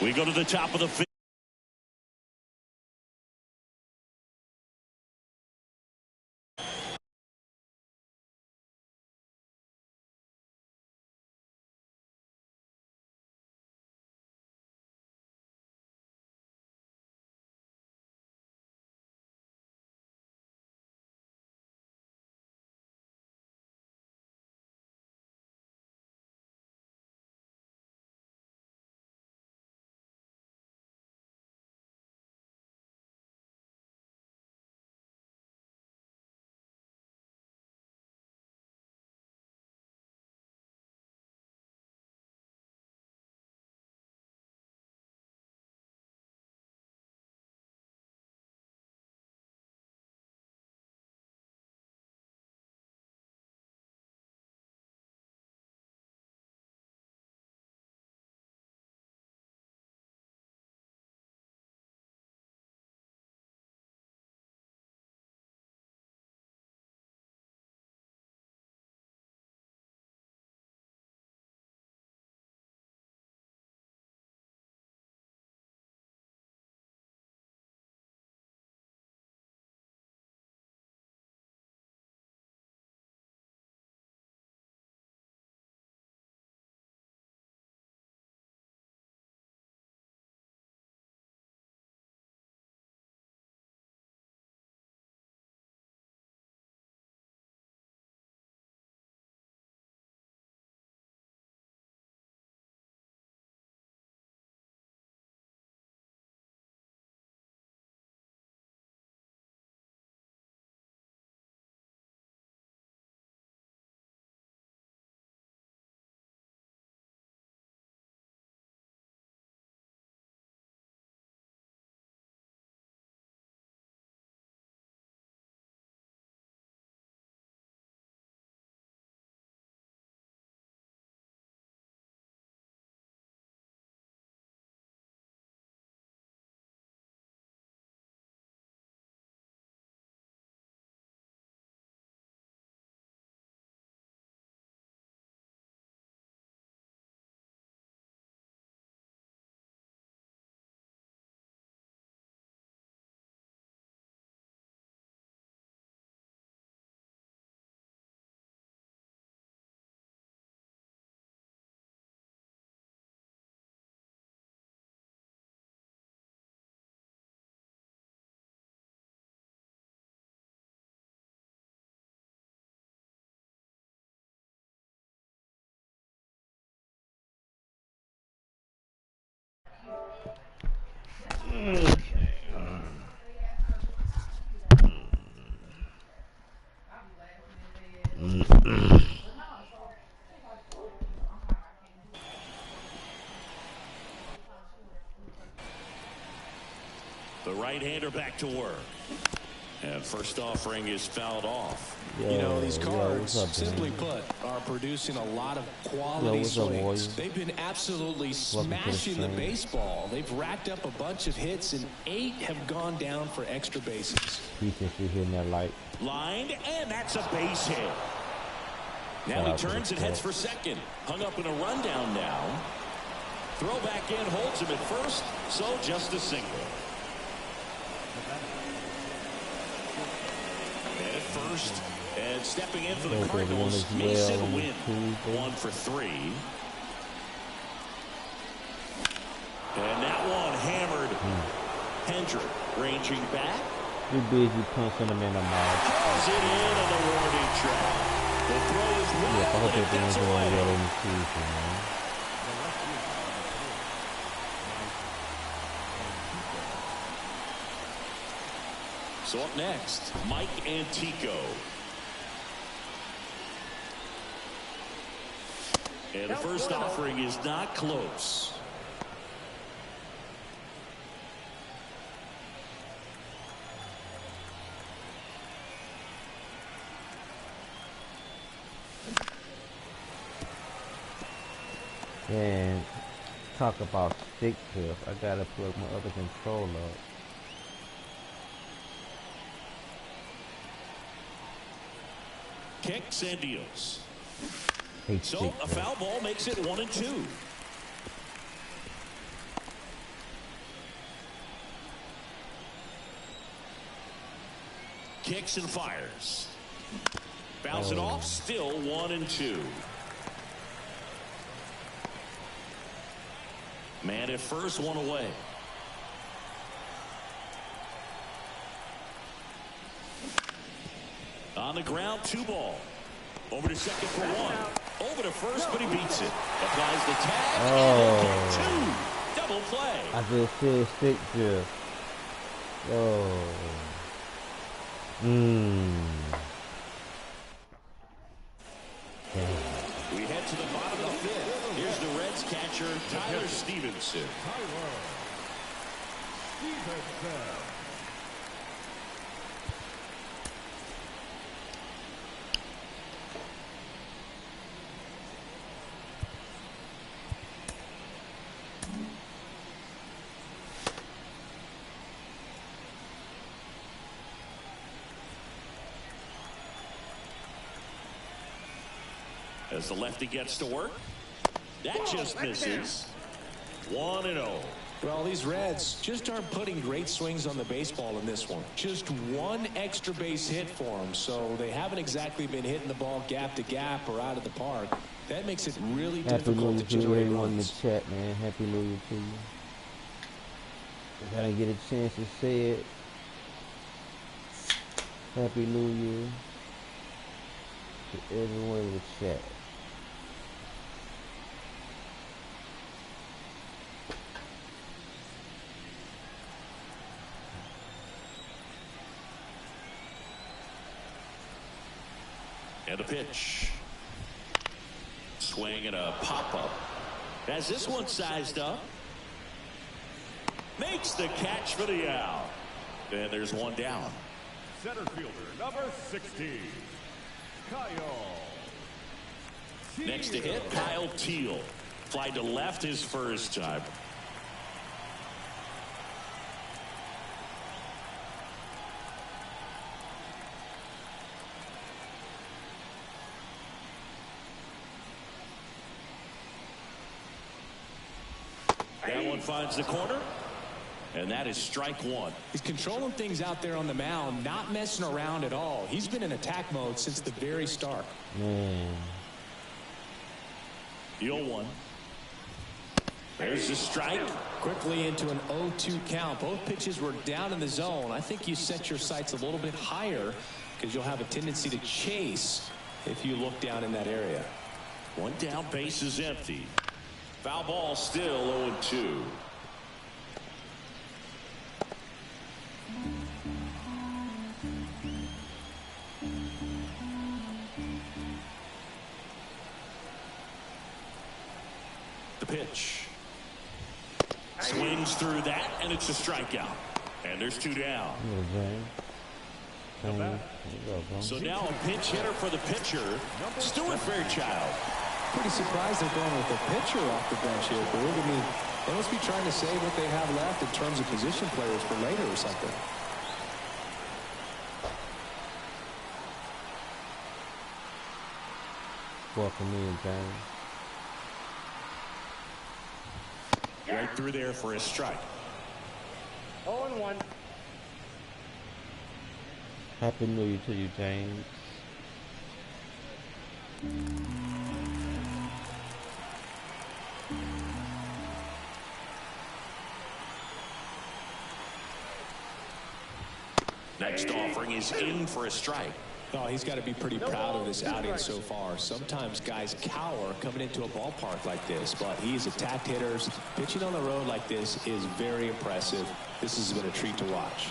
We go to the top of the fifth. The right-hander back to work. And first offering is fouled off. You know, these Cards, simply put, are producing a lot of quality swings. They've been absolutely smashing the baseball. They've racked up a bunch of hits, and 8 have gone down for extra bases. Lined, and that's a base hit. Now he turns and heads for second. Hung up in a rundown now. Throw back in, holds him at first, so just a single. And at first, and stepping in for the Cardinals, Mason Wynn, 1 for 3. And that one hammered. Hendrick ranging back. Too busy punching him in the mouth. Throws it in on the warning track. The throw is well, and it gets away. So up next, Mike Antico. And the first offering is not close. And talk about stick drift. I gotta plug my other controller up. Kicks and deals. So a foul ball makes it 1-2. Kicks and fires. Bounce it off. Still 1-2. Man at first, one away. On the ground, 2 ball. Over to second for 1. Over to first, but he beats it. Applies the tag. And 2. Double play. I just said stick drift. Oh. We head to the bottom of the 5th. Here's the Reds catcher, Tyler Stevenson. As the lefty gets to work, that just misses. 1-0. Well, these Reds just aren't putting great swings on the baseball in this one. Just 1 extra base hit for them, so they haven't exactly been hitting the ball gap to gap or out of the park. That makes it really difficult to generate runs. In the chat, man. Happy New Year to you. If I didn't get a chance to say it, Happy New Year to everyone in the chat. And a pitch. Swing and a pop-up. Has this one sized up. Makes the catch for the out. And there's 1 down. Center fielder, number 16, Kyle. Next to hit, Kyle Teal. Fly to left his first time. That one finds the corner, and that is strike 1. He's controlling things out there on the mound, not messing around at all. He's been in attack mode since the very start. The 0-1. There's the strike. Quickly into an 0-2 count. Both pitches were down in the zone. I think you set your sights a little bit higher because you'll have a tendency to chase if you look down in that area. 1 down, base is empty. Foul ball, still 0-2. pitch. Swings through that, and it's a strikeout. And there's 2 down. So now a pinch hitter for the pitcher, Stuart Fairchild. Pretty surprised they're going with the pitcher off the bench here, Boog. I mean, they must be trying to save what they have left in terms of position players for later or something. Welcome in, James. Right through there for a strike. 0-1. Happy New Year to you, James. Next offering is in for a strike. Oh, he's got to be pretty proud of this outing so far. Sometimes guys cower coming into a ballpark like this, but he's attacked hitters. Pitching on the road like this is very impressive. This has been a treat to watch.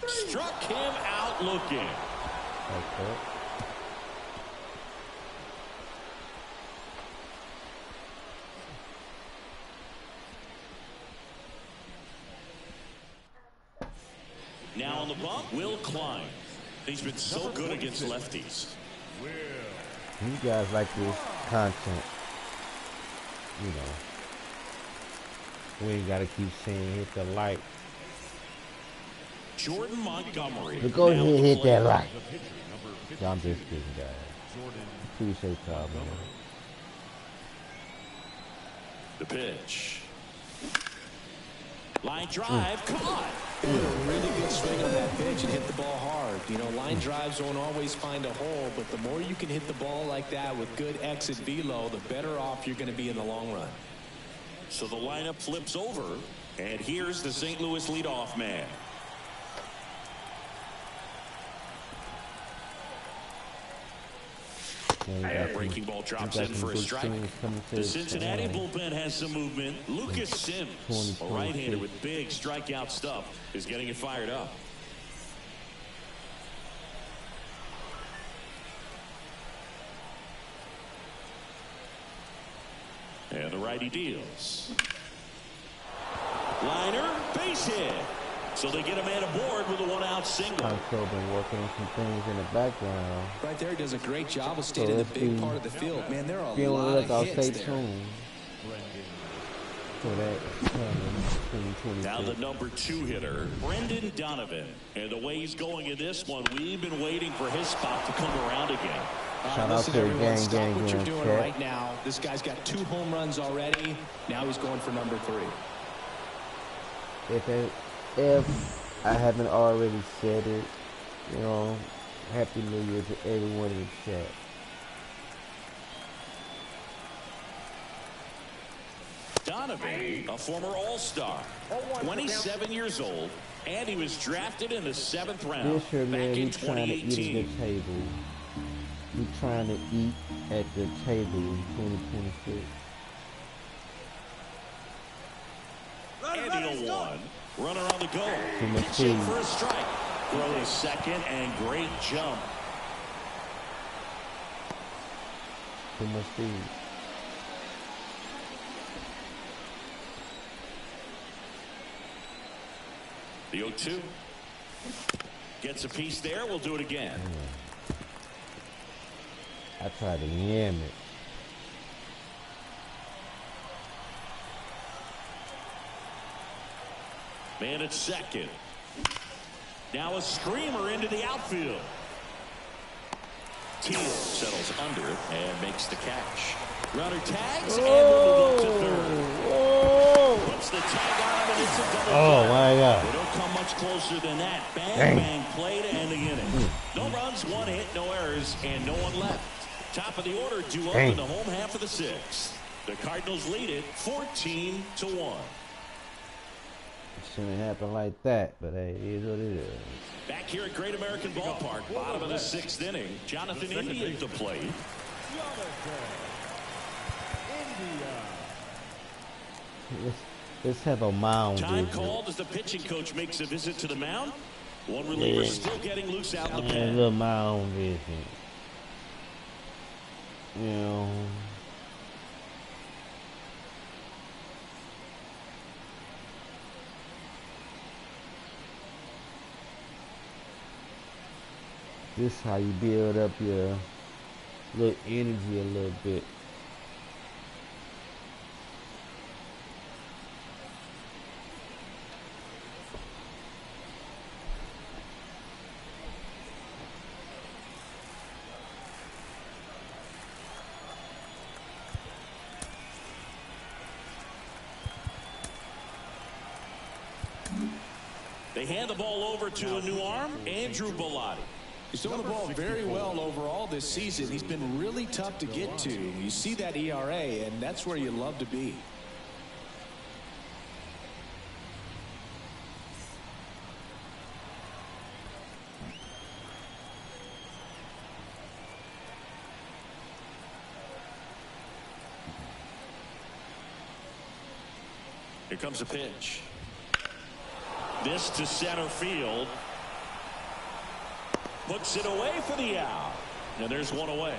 Struck him out looking. Okay. Now on the bump, Will Klein. He's been so good against lefties. You guys like this content, you know. We ain't gotta keep saying hit the like. Jordan Montgomery. But go ahead and hit that like. So I'm just kidding, guys. Appreciate y'all, man. The pitch. Line drive, caught. A really good swing on that pitch and hit the ball hard. You know, line drives don't always find a hole, but the more you can hit the ball like that with good exit velo, the better off you're going to be in the long run. So the lineup flips over, and here's the St. Louis leadoff man. And breaking ball drops in for a strike. The Cincinnati bullpen has some movement. Lucas Sims, a right-hander with big strikeout stuff, is getting it fired up. And the righty deals. Liner, base hit. So they get a man aboard with a one-out single. Honcho been working on some things in the background. Right there, he does a great job of staying in the big part of the field. Man, there are a Feeling lot like I'll of hits stay there. tuned for that 2022. Now the number 2 hitter, Brendan Donovan. And the way he's going in this one, we've been waiting for his spot to come around again. Shout out Listen, to the everyone, gang, stop gang, what you're gang, doing chat. right now. This guy's got 2 home runs already. Now he's going for number 3. If I haven't already said it, you know, Happy New Year to everyone in the chat. Donovan, a former All-Star, 27 years old, and he was drafted in the 7th round This year, man, back in we trying to eat at 2018. the table. We trying to eat at the table in 2026. And he'll one. Runner on the go. much Pitching speed. for a strike. Throw to second and great jump. Too much speed. The 0-2. Gets a piece there. We'll do it again. I tried to yam it. Man at second. Now a screamer into the outfield. Teal settles under it and makes the catch. Runner tags and will move up to third. Puts the tag on him and it's a double Oh play. my God. They don't come much closer than that. Bang, Dang. bang play to end the inning. No runs, 1 hit, no errors, and no one left. Top of the order due up in the home half of the 6th. The Cardinals lead it 14-1. Shouldn't happen like that, but hey, it is what it is. Back here at Great American Ballpark, bottom of the 6th inning. Jonathan India at the plate. Let's have a mound Time visit. called as the pitching coach makes a visit to the mound. One reliever still getting loose out in the A pen. little mound visit. You know, this is how you build up your little energy a little bit. They hand the ball over to a new arm, Andrew Bellotti. He's throwing the ball very well overall this season. He's been really tough to get to. You see that ERA, and that's where you love to be. Here comes a pitch. This to center field. Puts it away for the out. And there's one away.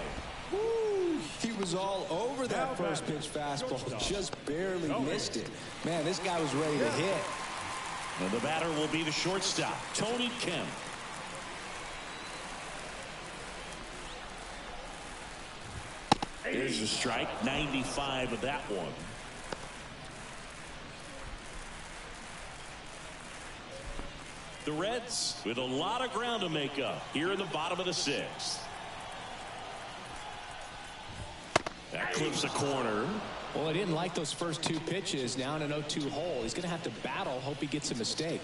Woo, he was all over that first pitch fastball. Just barely missed it. Man, this guy was ready to hit. And the batter will be the shortstop, Tony Kemp. There's a strike, 95 of that one. The Reds with a lot of ground to make up here in the bottom of the sixth. That clips a corner. Well, I didn't like those first two pitches. Now in an 0-2 hole. He's going to have to battle. Hope he gets a mistake.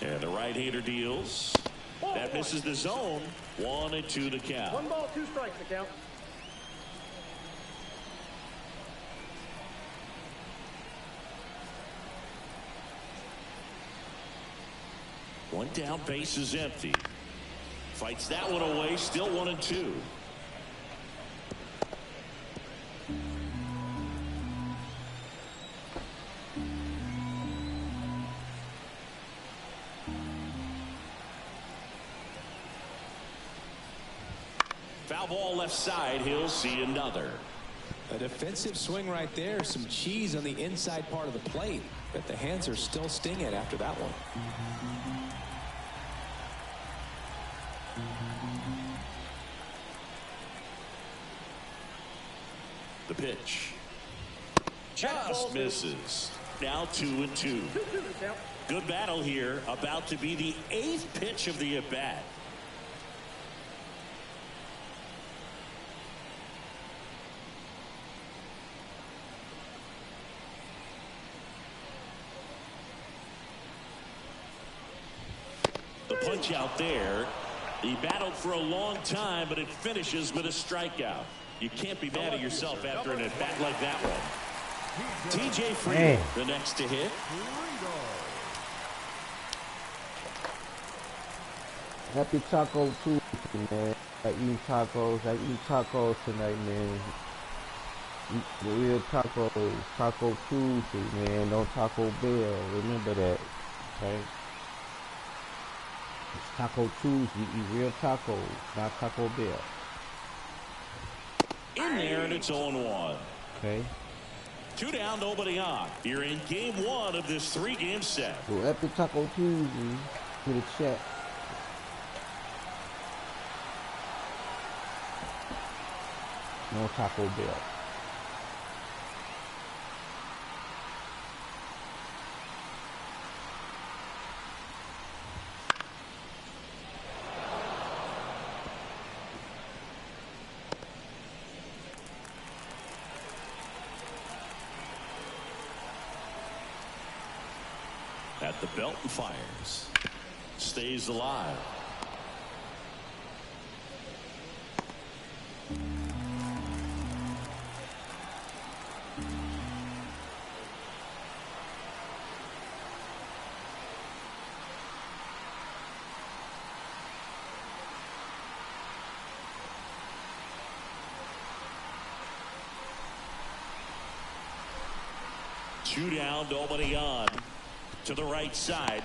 And the right-hander deals. That misses the zone. 1-2 to count. 1 ball, 2 strikes to count. One down, base is empty. Fights that one away, still 1-2. Foul ball left side. He'll see another. A defensive swing right there. Some cheese on the inside part of the plate. But the hands are still stinging after that one. The pitch. Just misses. Now 2-2. 2-2 to count. Good battle here. About to be the 8th pitch of the at-bat. The punch out there. He battled for a long time, but it finishes with a strikeout. You can't be mad at yourself after an at-bat like that one. TJ Friedel, the next to hit. Happy Taco Tuesday, man. I eat tacos tonight, man. Eat the real tacos. Taco Tuesday, man. No Taco Bell. Remember that, okay? It's Taco Tuesday. Eat real tacos, not Taco Bell. In there, and it's 0-1. Okay. 2 down, nobody on. You're in game 1 of this 3-game set. So Epic Taco Tuesday, get a check. No Taco Bell. At the belt and fires. Stays alive. 2 down, nobody on. To the right side.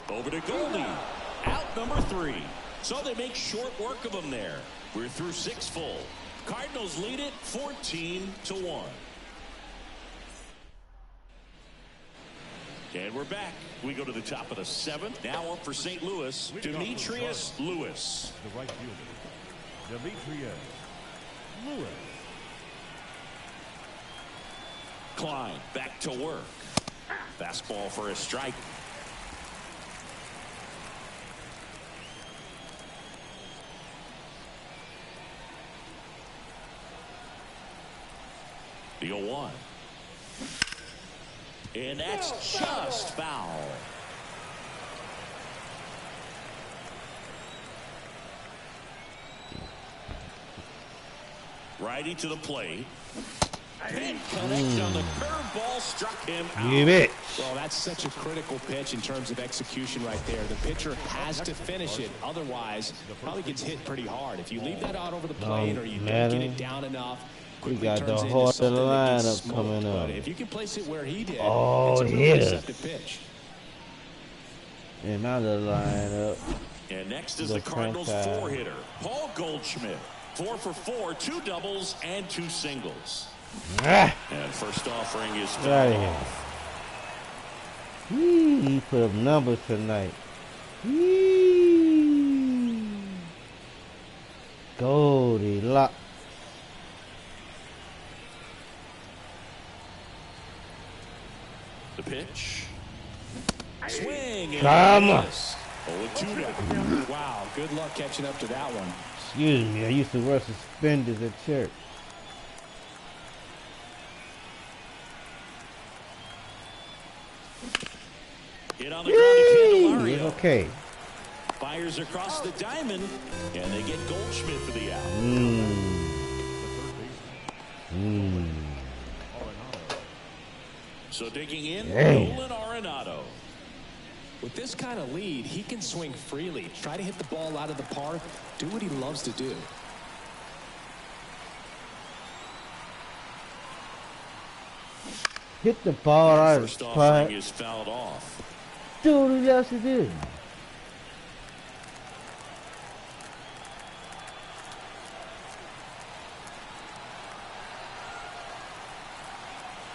Over to Goldie. Out number 3. So they make short work of him there. We're through 6 full. Cardinals lead it 14-1. And we're back. We go to the top of the 7th. Now up for St. Louis, Demetrius Lewis. The right fielder, Demetrius Lewis. Klein back to work. Fastball for a strike. The 0-1. And that's just foul. Righty to the plate. Can't connect on the curveball, struck him out. Give it. Well, that's such a critical pitch in terms of execution right there. The pitcher has to finish it. Otherwise, probably gets hit pretty hard. If you leave that out over the plate or you don't get it down enough, we got the heart of the lineup coming up. If you can place it where he did, oh, it's a really receptive pitch. And out of the lineup. And next is the Cardinals 4-hitter, Paul Goldschmidt. 4 for 4, 2 doubles and 2 singles. And first offering is fouled off. He put up numbers tonight. Goldilocks. The pitch. Swing. Come on. 0-2 down. Wow, good luck catching up to that one. Excuse me, I used to wear suspenders at church. Hit on the ground to Candelario. Okay. Fires across the diamond, and they get Goldschmidt for the out. So digging in, Nolan Arenado. With this kind of lead, he can swing freely, try to hit the ball out of the park, do what he loves to do. Hit the ball out of the First park. offering is fouled off. Do what he loves to do.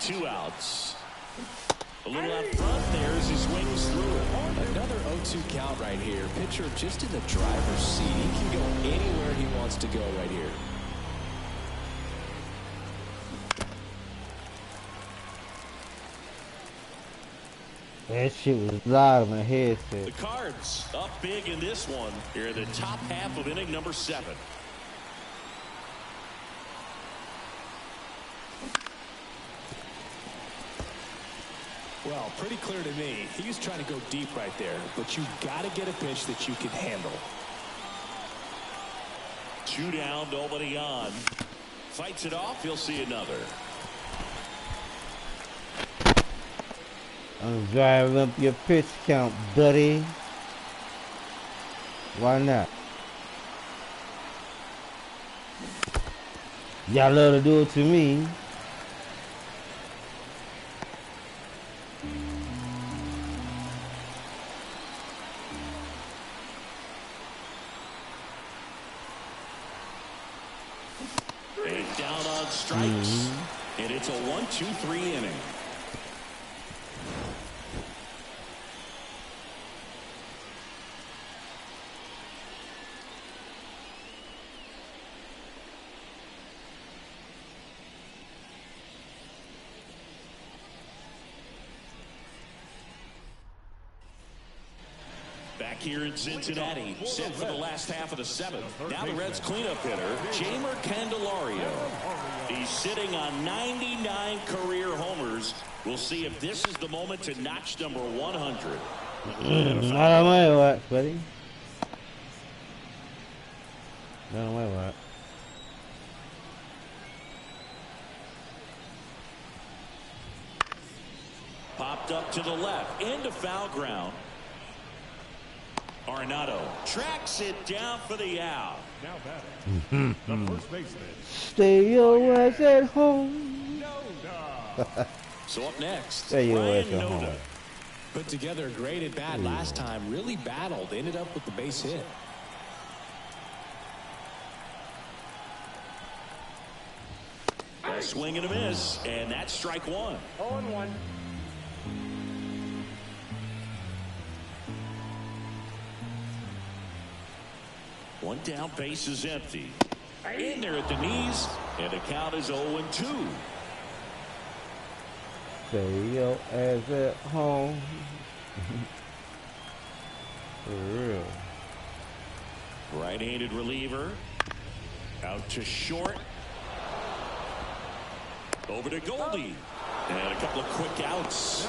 Two outs. A little out front there as he swings through it. Another 0-2 count right here. Pitcher just in the driver's seat. He can go anywhere he wants to go right here. That shit was loud in my headset. The Cards up big in this one here in the top half of inning number 7. Well, pretty clear to me. He was trying to go deep right there, but you got to get a pitch that you can handle. 2 down, nobody on. Fights it off, he'll see another. I'm driving up your pitch count, buddy. Why not? Y'all love to do it to me. And down on strikes. And it's a 1-2-3 inning. Back here in Cincinnati, set for the last half of the 7th. Now the Reds cleanup hitter, Jeimer Candelario. He's sitting on 99 career homers. We'll see if this is the moment to notch number 100. Not on my watch, buddy. Not on my watch. Popped up to the left, into foul ground. Arenado tracks it down for the out. Now batting, the first baseman. Stay your ass at home. No, So up next, There you Ryan go, Noda. home. Put together a great at bat last time. Really battled. Ended up with the base hit. A swing and a miss, and that's strike one. 0-1. One down, base is empty. In there at the knees, and the count is 0-2. Stay your ass at home. For real. Right-handed reliever. Out to short. Over to Goldie. And a couple of quick outs.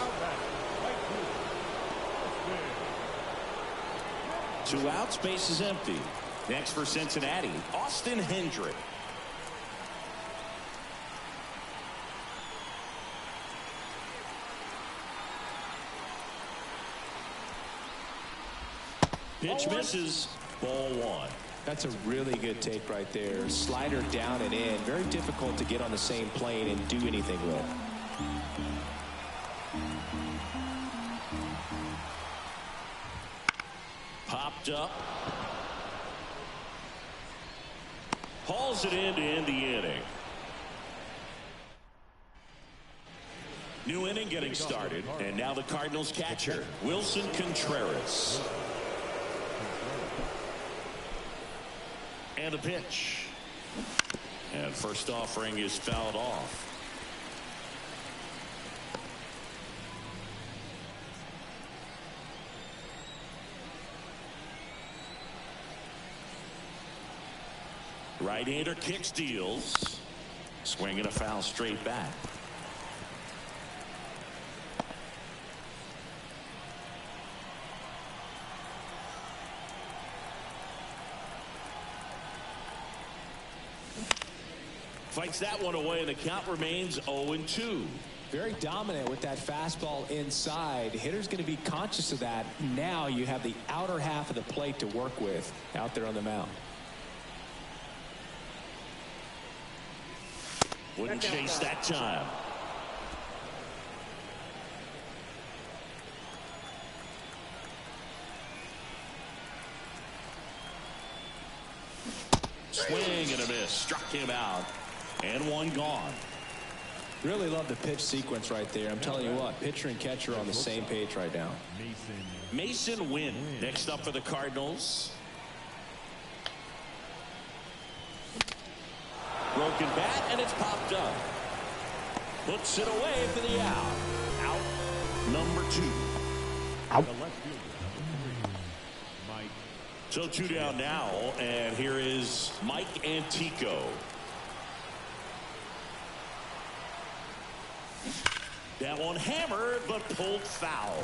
Two outs, base is empty. Next for Cincinnati, Austin Hendrick. Pitch misses. Ball one. That's a really good take right there. Slider down and in. Very difficult to get on the same plane and do anything with. Popped up. Hauls it in to end the inning. New inning getting started, and now the Cardinals catcher, Wilson Contreras. And a pitch. And first offering is fouled off. Right-hander kick steals. Swing and a foul straight back. Fights that one away, and the count remains 0-2. Very dominant with that fastball inside. Hitter's going to be conscious of that. Now you have the outer half of the plate to work with out there on the mound. Wouldn't chase that time. Swing and a miss. Struck him out. And one gone. Really love the pitch sequence right there. I'm telling you what, pitcher and catcher are on the same page right now. Mason Wynn next up for the Cardinals. Broken bat, and it's popped up. Puts it away for the out. Out number 2. Out. So 2 down now, and here is Mike Antico. That one hammered, but pulled foul.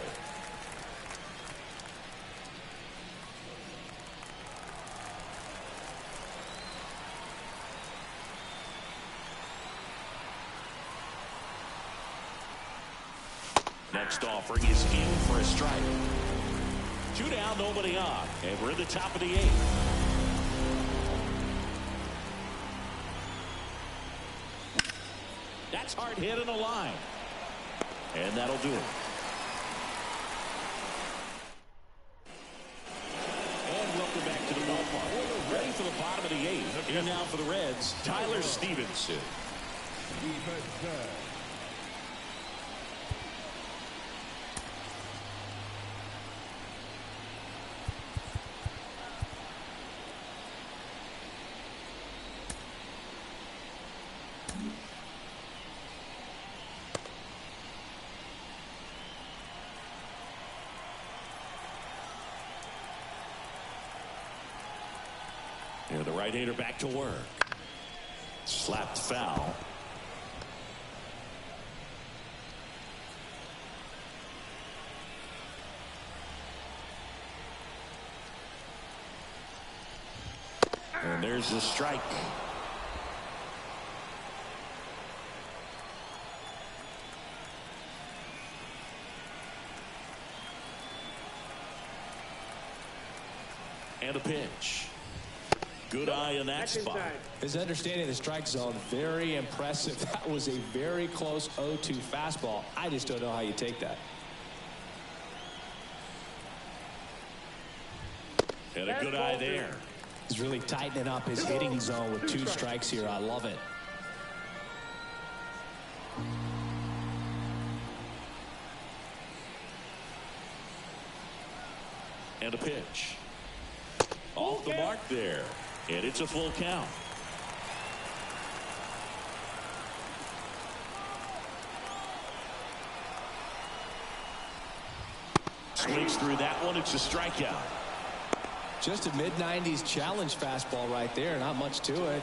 Next offering is in for a strike. 2 down, nobody on, and we're in the top of the 8th. That's hard hit in a line. And that'll do it. And welcome back to the ballpark. Ready for the bottom of the 8th. Here now for the Reds, Tyler Stevenson. And the right-hander back to work. Slapped foul. And there's the strike. And a pitch. Good eye in that spot. His understanding of the strike zone, very impressive. That was a very close 0-2 fastball. I just don't know how you take that. And a good eye there. He's really tightening up his hitting zone with 2 strikes here. I love it. And a pitch. Off the mark there. And it's a full count. Swings through that one. It's a strikeout. Just a mid-90s challenge fastball right there. Not much to it.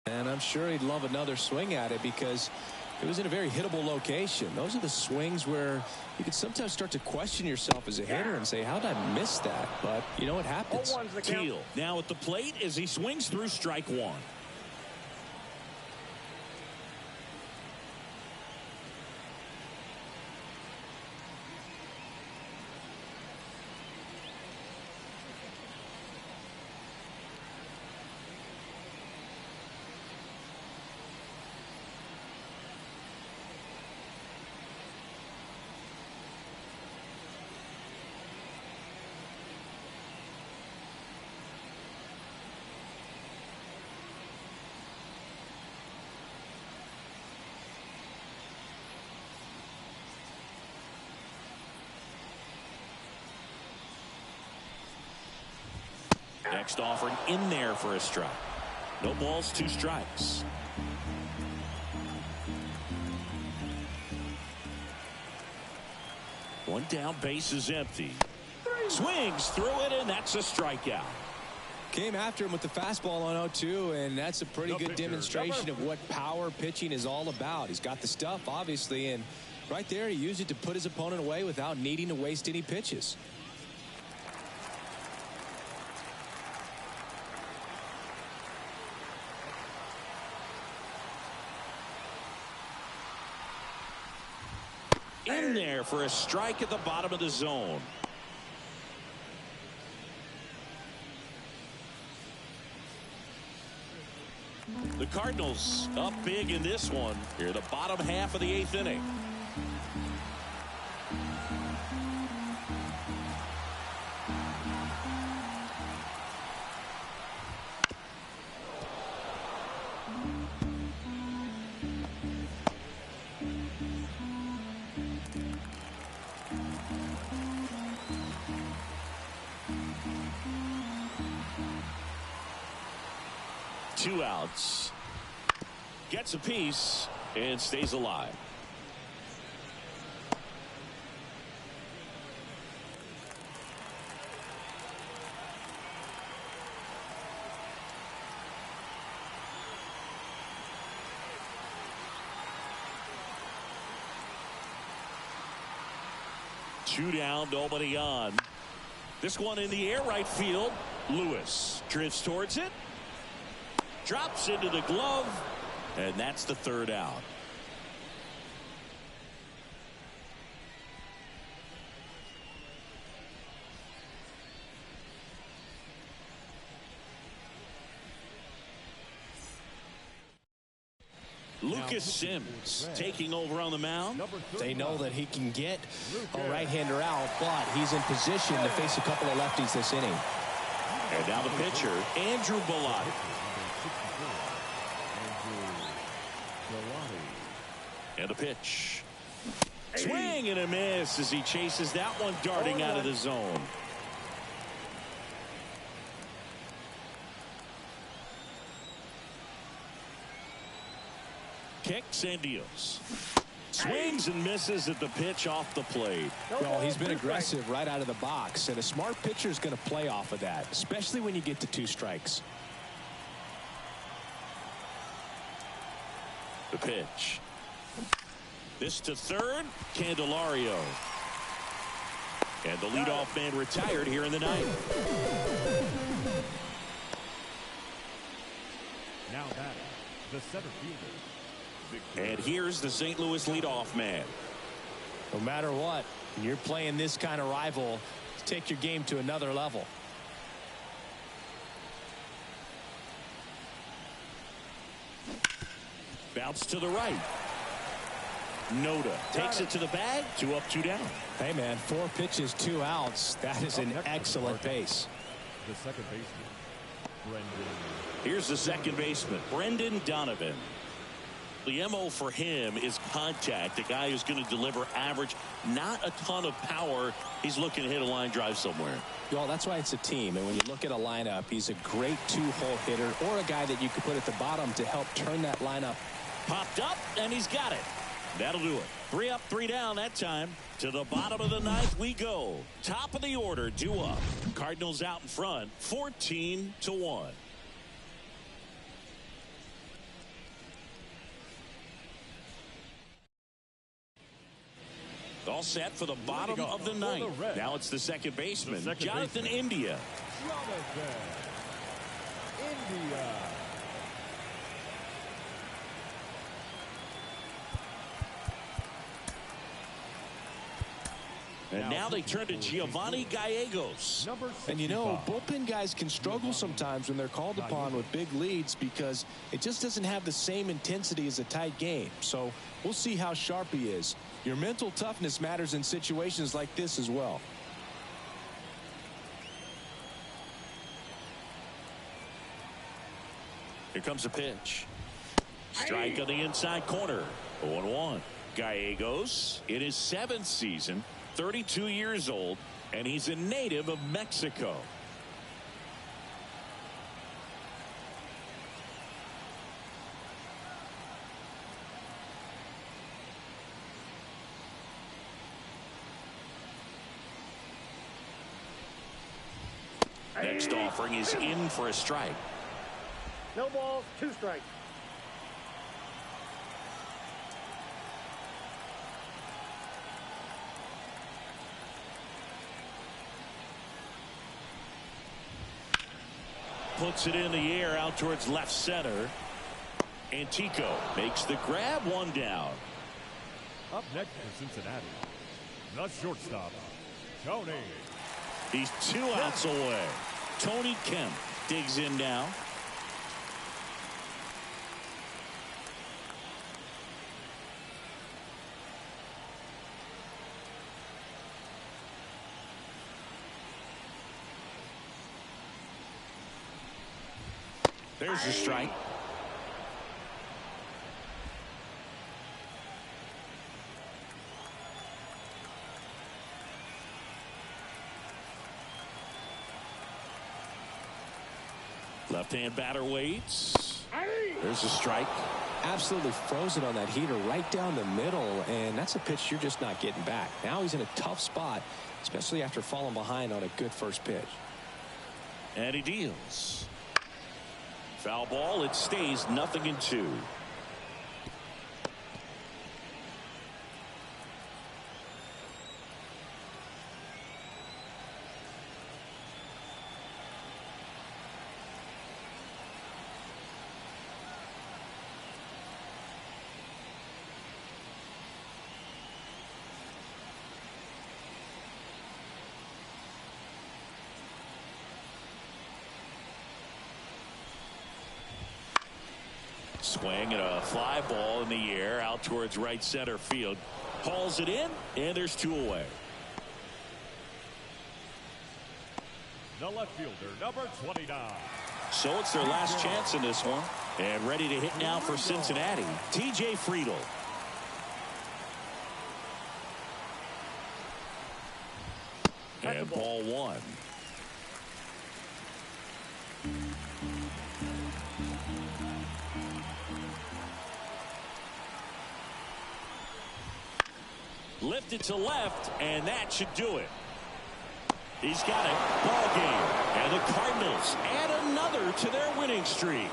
And I'm sure he'd love another swing at it because it was in a very hittable location. Those are the swings where you can sometimes start to question yourself as a hitter and say, how did I miss that? But, you know, it happens. Teal now at the plate as he swings through strike one. Next offering in there for a strike. No balls, 2 strikes. One down, base is empty. Swings through it, and that's a strikeout. Came after him with the fastball on 0-2, and that's a pretty good demonstration of what power pitching is all about. He's got the stuff, obviously, and right there he used it to put his opponent away without needing to waste any pitches. In there for a strike at the bottom of the zone. The Cardinals up big in this one here, the bottom half of the 8th inning. Two outs. Gets a piece and stays alive. Two down, nobody on. This one in the air, right field. Lewis drifts towards it. Drops into the glove, and that's the 3rd out. Lucas Sims taking over on the mound. They know that he can get a right-hander out, but he's in position to face a couple of lefties this inning. And now the pitcher, Andrew Bellotti. And a pitch. Swing and a miss as he chases that one darting out of the zone. Kicks and deals. Swings and misses at the pitch off the plate. Well, he's been aggressive right out of the box, and a smart pitcher is going to play off of that, especially when you get to 2 strikes. The pitch. This to third, Candelario. And the leadoff man retired here in the 9th. Now batting, the center fielder. And here's the St. Louis leadoff man. No matter what, when you're playing this kind of rival, take your game to another level. Bounce to the right. Noda takes it to the bag. 2 up, 2 down. Hey, man, 4 pitches, 2 outs. That is an excellent pace. The second baseman, Brendan. Here's the second baseman, Brendan Donovan. The MO for him is contact. A guy who's going to deliver average, not a ton of power. He's looking to hit a line drive somewhere. Well, that's why it's a team. And when you look at a lineup, he's a great 2-hole hitter or a guy that you could put at the bottom to help turn that lineup. Popped up, and he's got it. That'll do it. 3 up, 3 down that time. To the bottom of the 9th we go. Top of the order, due up. Cardinals out in front, 14-1. All set for the bottom of the 9th. Now it's the second baseman, Jonathan India. Jonathan India. And now they turn to Giovanni Gallegos. And you know, bullpen guys can struggle sometimes when they're called upon with big leads because it just doesn't have the same intensity as a tight game. So we'll see how sharp he is. Your mental toughness matters in situations like this as well. Here comes a pitch. Strike on the inside corner. 0-1. Gallegos in his 7th season, 32 years old, and he's a native of Mexico. Next offering is in for a strike. No balls, 2 strikes. Puts it in the air out towards left center. Antico makes the grab, 1 down. Up next for Cincinnati, the shortstop, Tony. He's 2 outs away. Tony Kemp digs in now. There's a strike. Left-hand batter waits. There's a strike. Absolutely frozen on that heater right down the middle, and that's a pitch you're just not getting back. Now he's in a tough spot, especially after falling behind on a good first pitch. And he deals. Foul ball. It stays 0-2. Swing and a fly ball in the air out towards right center field. Hauls it in, and there's 2 away. The left fielder, number 29. So it's their last chance in this one. And ready to hit now for Cincinnati, T.J. Friedl. And ball 1. Lifted to left, and that should do it. He's got it. Ball game. And the Cardinals add another to their winning streak.